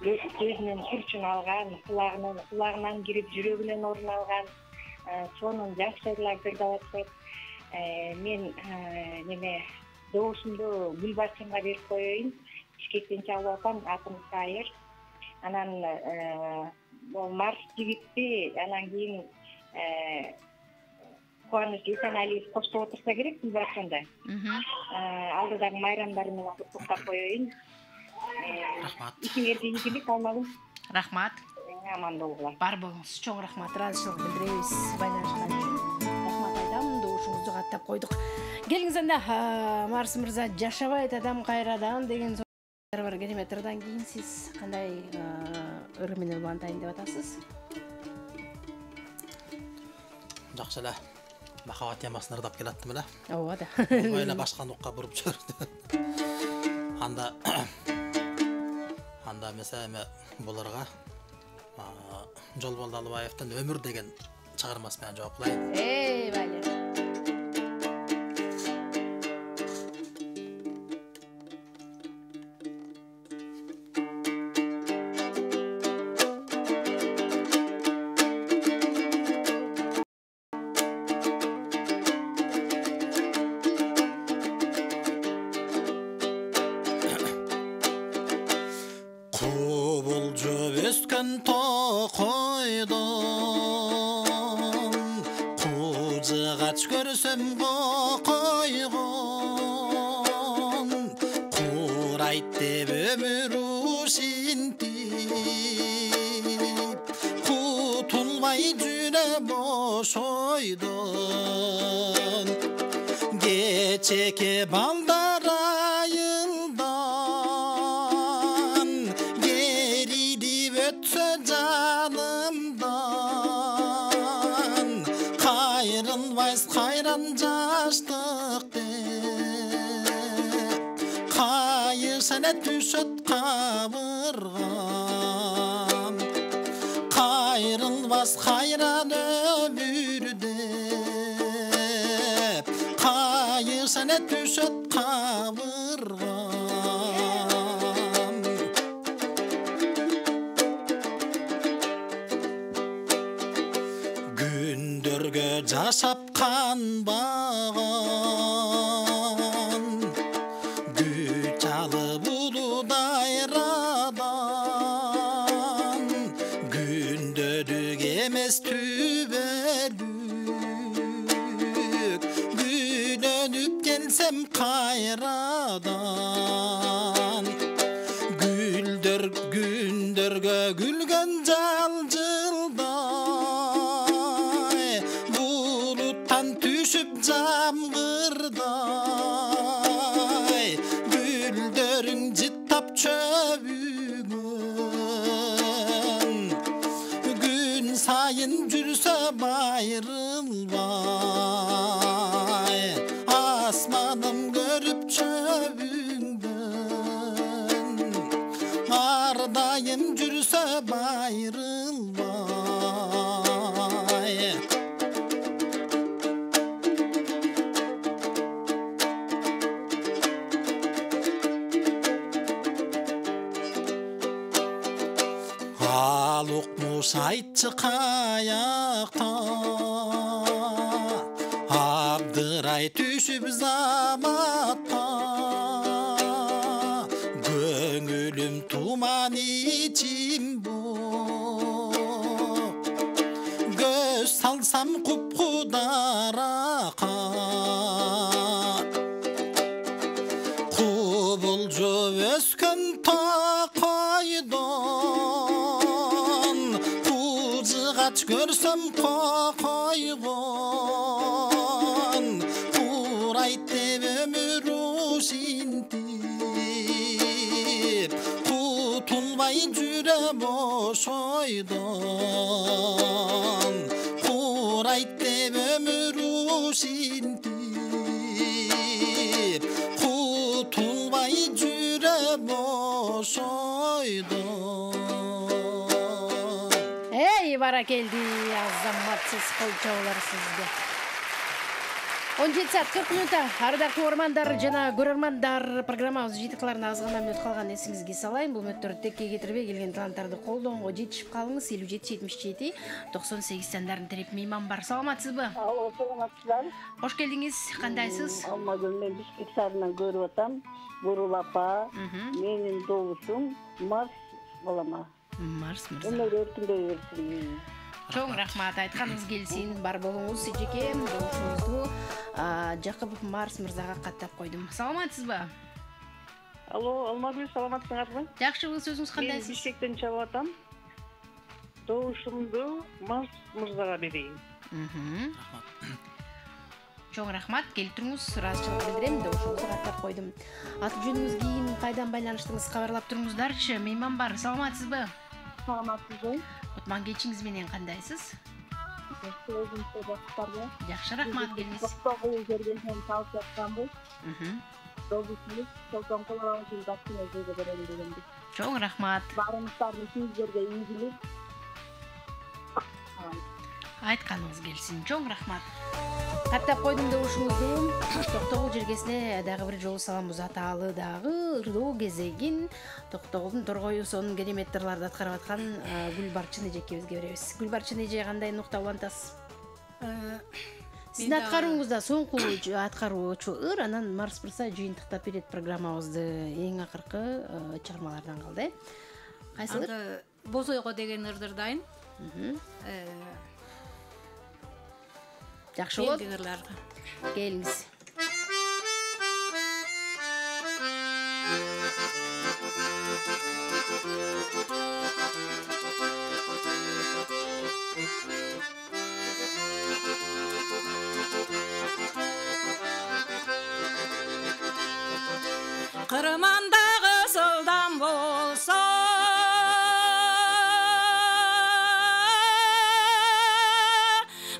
көзінен күршін алған, құлағынан кіріп жүрегінен орын алған, соның жақсы ұрдағатсақ, мен doğuşumda Gülbarçın'a bir koyayım. Bişkekten çalıp atım Sayır. Anan Mars gitti. Anan keyin Kuanış İhsan Aliyev koştu otursa gerek Gülbarçın'da. Aldıdan mayramlarını tutup koyayım. Rahmat. İkinci iyilik almalım. Rahmat. Aman doğrular. Бар болыңыз. Чоң рахмат, разышылық білдіреміз. Байланышқан үшін. Рахмат айтамын, доушыңызды қаттап қойдық. Келіңіз анда, Марс Мырза, жашабайды адам қайрадан деген сөздер бар. Кереметрдан кейін сіз қандай өріменен ұлантайын деп атасыз? Жақсы да. Махаббат темасын ырдап келаттым да. Ооба да. Ойла башқан оққа бұрып жүрді. Анда mesela бұларға Жолболды Алыбаевтан өмір деген шығармасымен жауап қылайын. Бәле. Geçeke ballar ayıldan geridi ötse canımdan kayrılmaz kayran caştık de kayısına düşüp kavırgan kayrılmaz kayran ömürde Kayısına düşüp kavırgan Gündürge casap kanbağan Güç alıp ulu dayradan Gündürük emez tübelük Dönüp gelsem kayradan Gündürge gülgen calcılday Buluttan düşüp camgırday Güldürün cittap çöbüğün Gün sayın cürse bayrılmay Asmadım görüp çöbünden Ardayım cürse bayrılmay Alukmuş aytçı kayakta Abdıray düşüp zamatta Gönülüm tuman içim bu Göz salsam kupkudaraqa Kubulcu öskün tak koygon Kurayt deb ömür usintip Kutulmay jürem osoydon Kurayt deb ömür usintip Kutulmay jürem osoydon Ey barakeldi azаматсыз кол чабуулар сизге. 17 saat 40 минутта. Ардактуу ормандар жана көрөрмандар, программабыз жетикларына аз гана мүнөт калган эсиңизге салайын. Бул мүнөттөрдү текке кетирбей келген таланттарды колдоого жетишип калыңыз. 5777 98 сандарын терип мейман бар. Саламатсызбы? Алло, саламатсыздар. Кош келдиңиз. Кандайсыз? Алмагүл, мен Бишкек шаарынан көрүп атам. Бурул апа, менин добушум Марс балама. Марс мырза. Өмүр өркүндөй берсин. Чоң рахмат, айтканыңыз келсин. Бар болуңуз, эжеке. Добушуңузду Жакупов Марс мырзага каттап койдум. Саламатсызбы? Алло, Алмагүл, саламатсыңарбы? Жакшыбыз, өзүңүз кандайсыз? Мен Бишкектен чабып атам. Добушумду Марс мырзага берейин. Чоң рахмат, келип туруңуз, ыраазычылык билдирем, добушуңузду каттап койдум. Аты жөнүңүз, кийин кайдан байланыштыңыз, кабарлап туруңуздарчы. Мейман бар, саламатсызбы? Саламатсызбы? Отман кечиңиз менен кандайсыз? Жакшы, жакшы, рахмат, келиңиз. Токтогул жерден чалып жатканбыз. Добушубуз Солтон Колорабыздын дактына жерге берели дегенбиз. Чоң рахмат. Баарыңыздардын сиздерге ийгилик. Айтканыңыз келсин. Чоң рахмат. Каттап койдум добушуңузду. Токтогул жергесине дагы бир жолу салам узаталы дагы ырдоо кезегин Токтогулдун торгою сонун кереметтерларды аткарып аткан Гүлбарчын эжекебизге беребиз. Гүлбарчын эже кандай нукта улантасыз? Сиздин аткарууңузда соңку аткаруучу ыр, анан Марс мырза жыйынтыктап берет программабызды. Эң акыркы чыгармалардан калды. Кайсы ыр? Бозойго деген ырдырдайын. Жакшы болот. Келиңиз. Кырмандагы сылдан болсо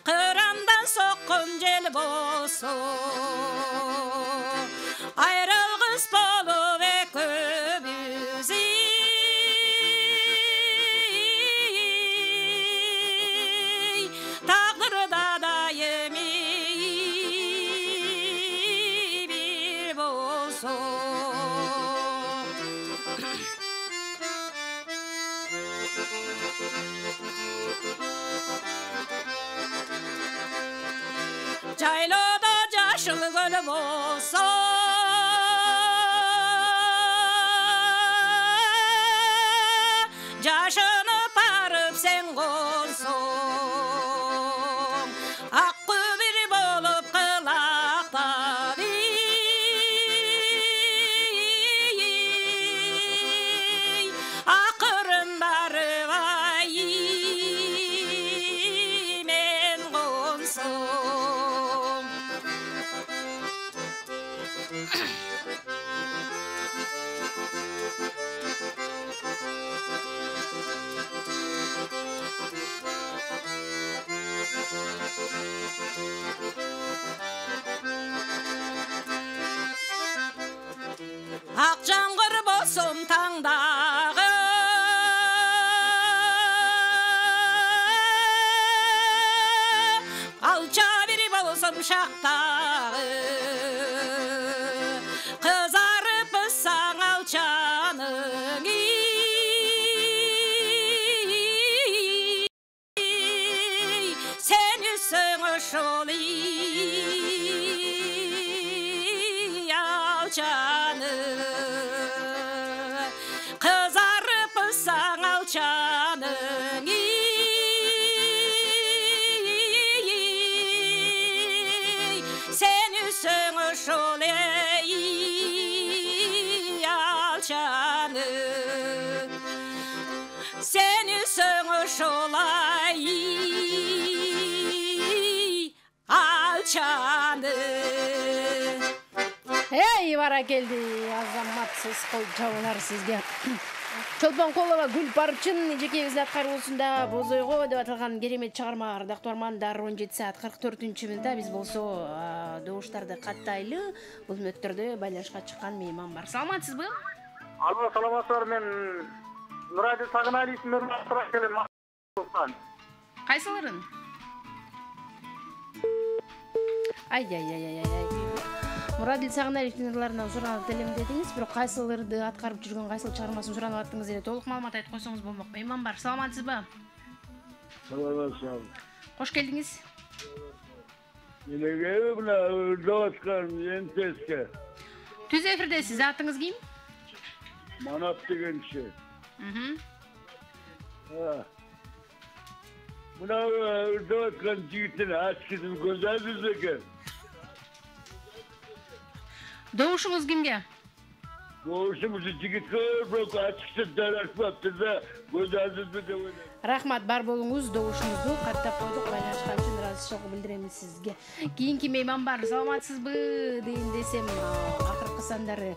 Кырамдан соккун жел болсо Айрылгыс болуп экөөбүз Тагдырда дайым бир болсо Жайлоодо жашыл көл болсо жашынып барып сен консоң ак күбүр болуп кылактап акырын барып ай мен консоң Ак жамгыр болсом таңдагы Алча бир болсом шактагы Кызарып ысаң алчаның Сен үсөң ошол алчаны Кызарып ысаң алчаның Сен үсөң чаны. Эй, бара келди, азаматсыз кол жабылар сизге. Чолпон Колова Гүл Барчын жекебиздин аткаруусунда Бозойго деп аталган керемет чыгарма ардактуу армандар 17 саат 44 мүнөттө биз болсо добуштарды каттайлы. Бул мүнөттөрдө байланышка чыккан мейман бар. Саламатсызбы? Алло, саламатсыздар. Мен Нурадил Сагыналиевдин мөрмөтүрө келем. Кайсыларын? Ай. Нурадил Сагыналиевдин ырларынан суранып элем дедиңиз, бирок кайсыларды аткарып жүргөн, кайсыл чыгармасын суранып аттыңыз эле толук маалымат айтып койсоңуз болмок. Мейман бар. Саламатсызбы? Саламатсызбы. Кош келдиңиз. Менеге мына Дооскан НТСке. Түз эфирдесиз. Атыңыз ким? Манап деген киши. Мына Дооскан жигитин ачкысын көзөбүз экен. Добушуңуз кимге? Добушуңуз жигитке бирок ачкысын дарашпапты да көзөбүз деп ойлойм. Рахмат, бар болуңуз. Добушуңузду каттап койдук. Байланышкан үчүн ыраазычылык билдиребиз сизге. Кийинки мейман бар. Саламатсызбы дейин десем, акыркы сандары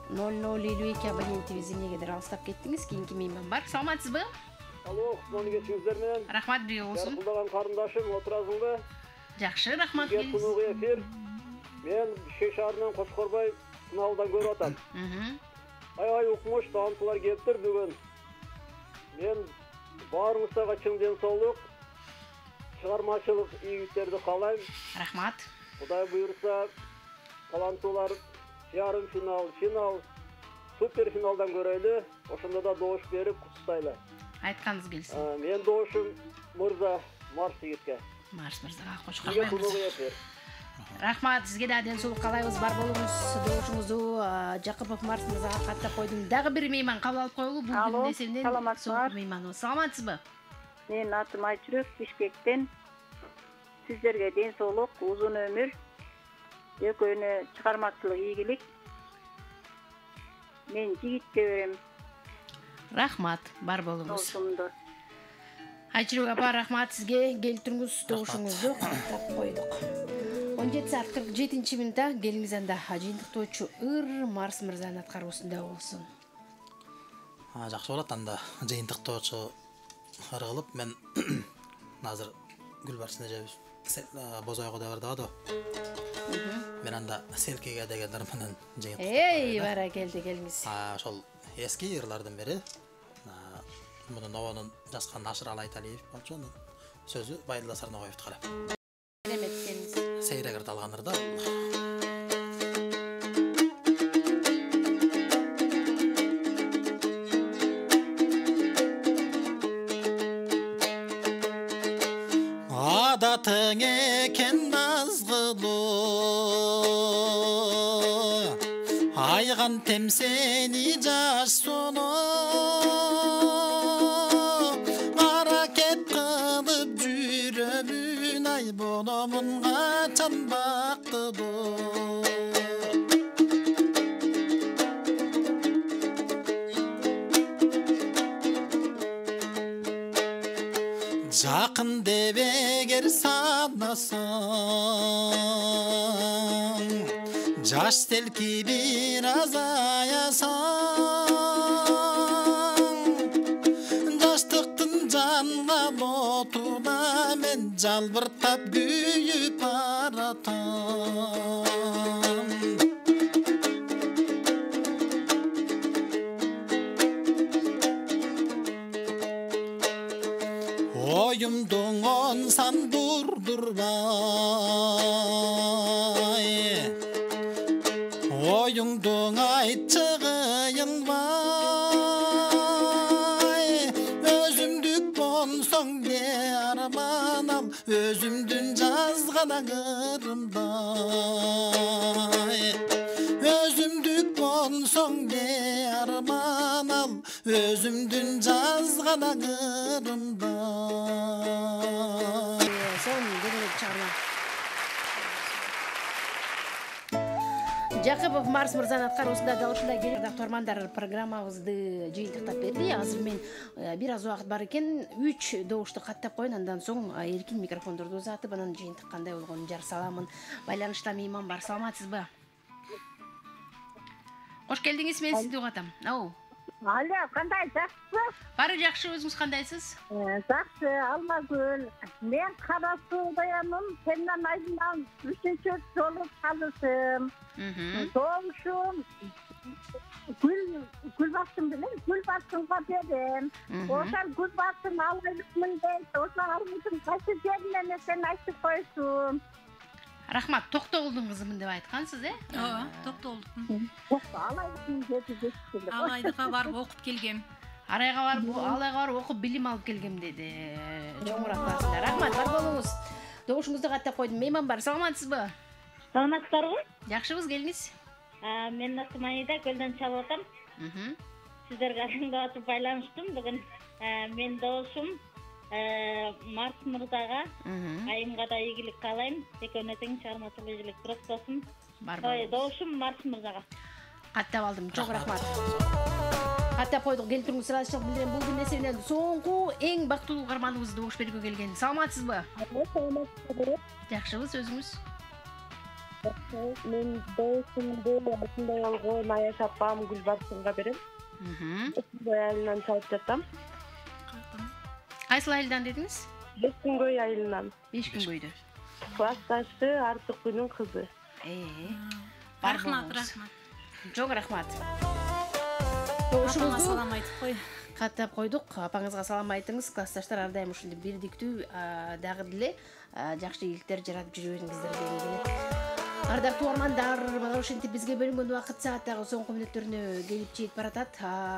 0052 абонентибиз эмнегедир алыстап кеттиңиз. Кийинки мейман бар. Саламатсызбы? Алло, кутман кечиңиздер менен. Рахмат, бирге болсун. Кулдаган карындашым отуразыңбы? Жакшы, рахмат. Кунук эфир. Мен Шиш шаарынан Кошкорбай сыналдан көрүп атам. Ай укмуш таантылар келиптир бүгүн. Мен баарыңызга чың ден соолук, чыгармачылык ийгиликтерди каалайм. Рахмат. Кудай буйрса, таланттуулар ярым финал, супер финалдан көрөлү. Ошондо да добуш берип куттуктайлы. Айтканыңыз келсин. Мен добушум мырза Марс жигитке. Марс мырзага кош калбайбыз. Рахмат, сизге да ден соолук каалайбыз. Бар болуңуз. Добушуңузду Жакупов Марс мырзага каттап койдум. Дагы бир мейман кабыл алып коелу. Бул күндүн эсебинен соңку мейманыбыз. Саламатсызбы? Мен атым Айчүрөк, Бишкектен. Сиздерге ден соолук, узун өмүр, экөөнө чыгармачылык ийгилик. Мен жигитке берем. Рахмат, бар болуңуз. Айчүрөк апа, рахмат сизге. Келтириңиз добушуңузду каттап койдук. 17 саат 47 мүнөттө келиңиз анда жыйынтыктоочу Марс мырзанын аткаруусунда болсун. Жакшы болот анда жыйынтыктоочу кылып мен азыр Гүл Барчын эжебиз Бозойго да барды да. Мен анда селкеге деген менен жыйынтыктап. Эй, бара келди, келиңиз. Ошол эски ырлардын бири. Муну новонун жазган Ашыралы Айталиев болчу. Сөзү Байдылда Сарногоев калап. Сейрегер талганыр да. Адатың экен назгылуу, айган темсени жаш соно, аракет кылып жүрөмүн ай бономун качан бактылуу. Жакын деп эгер санасаң, жаш селки бир аз аясаң, жаштыктын жанга отуна мен жалбыртап күйүп баратам. Oyumdun onsan durdurmay, oyungdun aytçığıyılmay, özümdük bonson de arman al, özümdün жазган аңырымдай. Özümdük bonson de arman al, özümdün жазган аңырымдай. Жакыпов Марс мырзанын аткаруусунда дал ушундай келе тормандар программабызды жыйынтыктап берди. Азыр мен бир аз убакыт бар экен 3 добушту каттап коюн, андан соң эркин микрофондорду узатып анан жыйынтык кандай болгонун жар саламын. Байланышта мейман бар, саламатсызбы? Кош келдиңиз, мен сизди угатам. Алло, кандай, жакшысыз? Баары жакшы, өзүңүз кандайсыз? Жакшы, Алмагүл. Мен Кара Суудаянын Теннен айынан 3-чү жолу чалышым. Doğuşum Gülbaşım bilen Gülbaşım'a dedim. Oşan Gülbaşım alaylıkmın deyse, oşan almışım kaşı yerine sen aytıp koysun. Рахмат, токтогулдун кызымын деп айткансыз, Ооба, токтогулдукмун. Алайдыкмын деди. Алайдыкка барып окуп келгем. Алайга барып окуп билим алып келгем деди. Чоңураак классында. Рахмат, бар болуңуз. Добушуңузду каттап койдум. Мейман бар, саламатсызбы? Саламатсыздарбы? Жакшыбыз, келиңиз. Мен атым Аида, Көлдөн чалып атам. Сиздерге атып байланыштым. Бүгүн мен добушум Марс мырзага айымга да ийгилик каалайм. Экөөнө тең чыгармачылык ийгилик тырыктасын. Добушум Марс мырзага. Каттап алдым. Чоң рахмат. Каттап койдук. Келтириңиз ыраазычылык билдирем. Бул күн эсебинен соңку эң бактылуу угарманыбыз добуш берүүгө келген. Саламатсызбы? Жакшыбыз, өзүңүз? Мен добушумду ушундай болгон Аяш апам Гүлбарчынга берем. Айылынан чалып жатам. Кайсыл айылдан дедиңиз? Бешкүнгөй айылынан. Бешкүнгөйдө. Классташы Артыкгүлдүн кызы. Рахмат, рахмат. Чоң рахмат. Апаңа салам айтып кой. Каттап койдук. Апаңызга салам айтыңыз. Классташтар ар дайым ушундай бирдиктүү, дагы деле жакшы ийгиликтер жаратып жүрө бериңиздер дегим келет. Ардактуу угармандар, мына ушинтип бизге бөлүнгөн убакыт сааттагы соңку мүнөттөрүнө келип жетип баратат.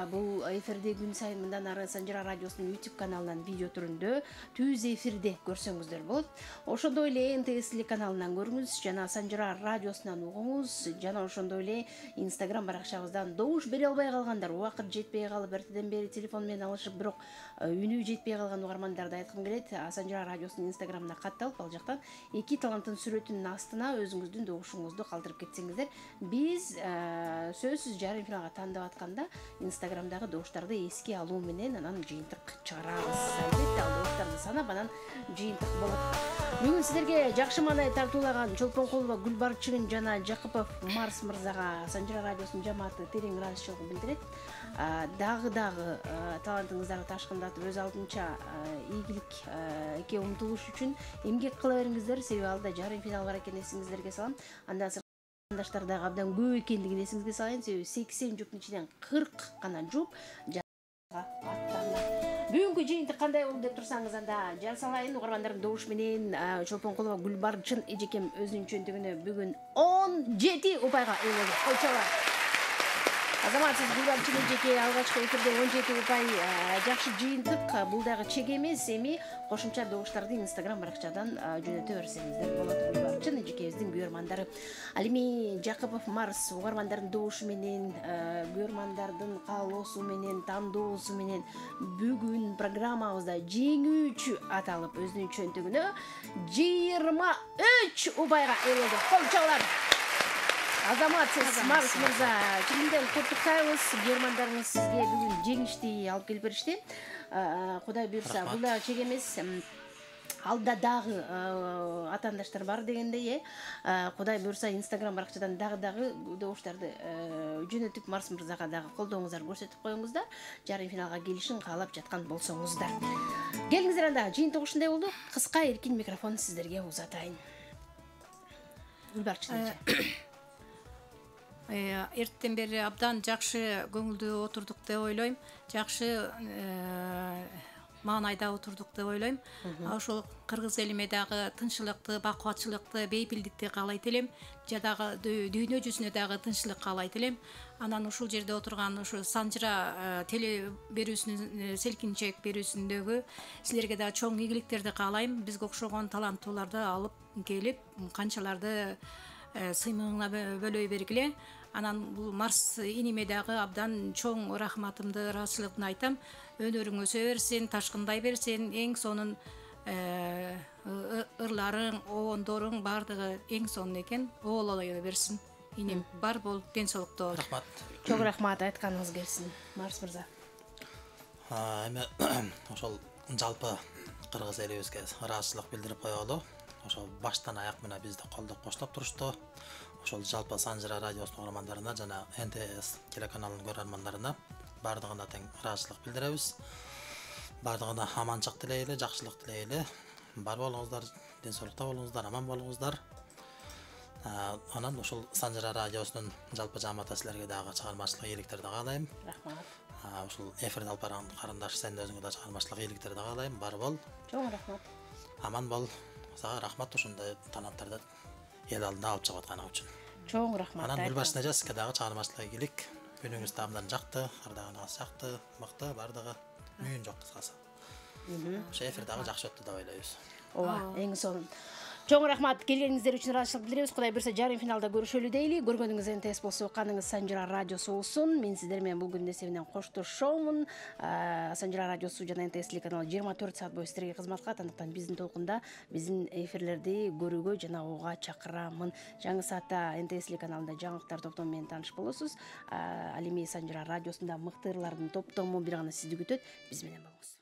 Бул эфирде күн сайын мындан ары Санжара радиосунун YouTube каналынан видео түрүндө түз эфирде көрсөңүздөр болот. Ошондой эле НТС телеканалынан көрүңүз, жана Санжара радиосунан угуңуз, жана ошондой эле Instagram баракчабыздан добуш бере албай калгандар, убакыт жетпей калып, эртеден бери телефон менен алышып, бирок үнүү жетпей калган угармандарды айткым келет. Санжара радиосунун Instagramына катталып, ал жактан эки таланттын сүрөтүнүн астына өзүңүздүн добушуңузду калтырып кетсеңиздер, биз сөзсүз жарым финалга тандап атканда Instagramдагы добуштарды эске алуу менен анан жыйынтык чыгарабыз. Албетте, ал добуштарды санап анан жыйынтык болот. Бүгүн сиздерге жакшы маанай тартуулаган Чолпонкулова Гүлбарчын жана Жакыпов Марс мырзага Санжара радиосунун жамааты терең ыраазычылыгын билдирет. Дагы талантыңыздарды ташкындатып, өз алдынча ийгиликке умтулуш үчүн эмгек кыла бериңиздер. Себеби алда жарым финал бар экен, эсиңиздерге салам. Андан сыртындаштар дагы абдан көп экендигин эсиңизге салайын. Себеби 80 жуптун ичинен 40 гана жуп аттанат. Бүгүнкү жыйынтык кандай болду деп турсаңыз, анда жар салайын. Угармандардын добуш менен Чолпонкулова Гүлбарчын эжекем өзүнүн чөнтөгүнө бүгүн 17 упайга ээ болду. Койчолор. Азаматсыз Гүлбарчын эжеке алгачкы эфирде 17 упай жакшы жыйынтык. Бул дагы чек эмес, эми кошумча добуштарды Instagram баракчадан жөнөтө берсеңиздер болот. Гүлбарчын эжекебиздин күйөрмандары. Ал эми Жакыпов Марс угармандардын добушу менен, күйөрмандардын каалоосу менен, тандоосу менен бүгүн программабызда жеңүүчү аталып өзүнүн чөнтөгүнө 23 упайга ээ болду. Колчолор. Азаматсыз Марс мырза, чындыгында куттуктайбыз. Күйөрмандарыңыз сизге бүгүн жеңишти алып келип беришти. Кудай буйрса, бул да чек эмес. Алда дагы атаандаштар бар дегендей, Кудай буйрса Instagram баракчадан дагы добуштарды жөнөтүп Марс мырзага дагы колдооңуздар көрсөтүп коюңуздар. Жарым финалга келишин каалап жаткан болсоңуздар. Келиңиздер, анда жыйынтык ушундай болду. Кыска эркин микрофон сиздерге узатайын. Гүлбарчын эже. Эртеден бери абдан жакшы көңүлдүү отурдук деп ойлойм. Жакшы маанайда отурдук деп ойлойм. Ошол кыргыз элиме дагы тынччылыкты, бакубатчылыкты, бейпилдикти каалайт элем. Жадагы дүйнө жүзүнө дагы тынччылык каалайт элем. Анан ушул жерде отурган ушу Санжара теле берүүсүнүн селкинчек берүүсүндөгү силерге да чоң ийгиликтерди каалайм. Бизге окшогон таланттууларды алып келип, канчаларды сыймыңла бөлөй бергиле. Анан бул Марс иниме дагы абдан чоң рахматымды, ыраазычылыгымды айтам. Өнөрүң өсө берсин, ташкындай берсин, эң сонун ырларың,оондоруң бардыгы эң сонун экен. Оолой берсин. инем бар бол, ден соолуктоо. Рахмат. Чоң рахмат, айтканыңыз келсин. Марс мырза. Эми ошол жалпы кыргыз элибизге ыраазычылык билдирип коелу. Ошол баштан аяк менен бизди колдоп коштоп турушту. Ошол жалпы Санжыра радиосунун угармандарына жана НТС телеканалынын көрөрмандарына бардыгына тең ыраазычылык билдиребиз. Бардыгына аманчылык тилейли, жакшылык тилейли. Бар болуңуздар, ден соолукта болуңуздар, аман болуңуздар. Анан ошол Санжыра радиосунун жалпы жааматта силерге дагы чыгармачылык ийгиликтерди каалайм. Рахмат. Ошол эфирде алып барган карындаш, сен өзүңө да чыгармачылык ийгиликтерди каалайм. Бар бол. Чоң рахмат. Аман бол. Сага рахмат ушундай таланттарды эл алдына алып чыгып атканың үчүн. Чоң рахмат. Анан Гүлбарчын эже сизге дагы чыгармачылык ийгилик. Күнүңүз абдан жакты, ардагыңыз жакты, мыкты, бардыгы мүйүн жок кыскасы. Ошо эфир дагы жакшы өттү деп ойлойбуз. Ооба, эң сонун. Чоң рахмат, келгениңиздер үчүн ыраазычылык билдиребиз. Кудай буйрса жарым финалда көрүшөлү дейли. Көргөнүңүз НТС болсо, каныңыз Санжыра радиосу болсун. Мен сиздер менен бул күндүн эсебинен коштошомун. Санжыра радиосу жана НТС телеканалы 24 саат бою сиздерге кызмат кылат. Андыктан биздин толкунда биздин эфирлерди көрүүгө жана угууга чакырамын. Жаңы саатта НТС телеканалында жаңылыктар топтому менен тааныш болосуз. Ал эми Санжыра радиосунда мыкты ырлардын топтому бир гана сизди күтөт. Биз менен болуңуз.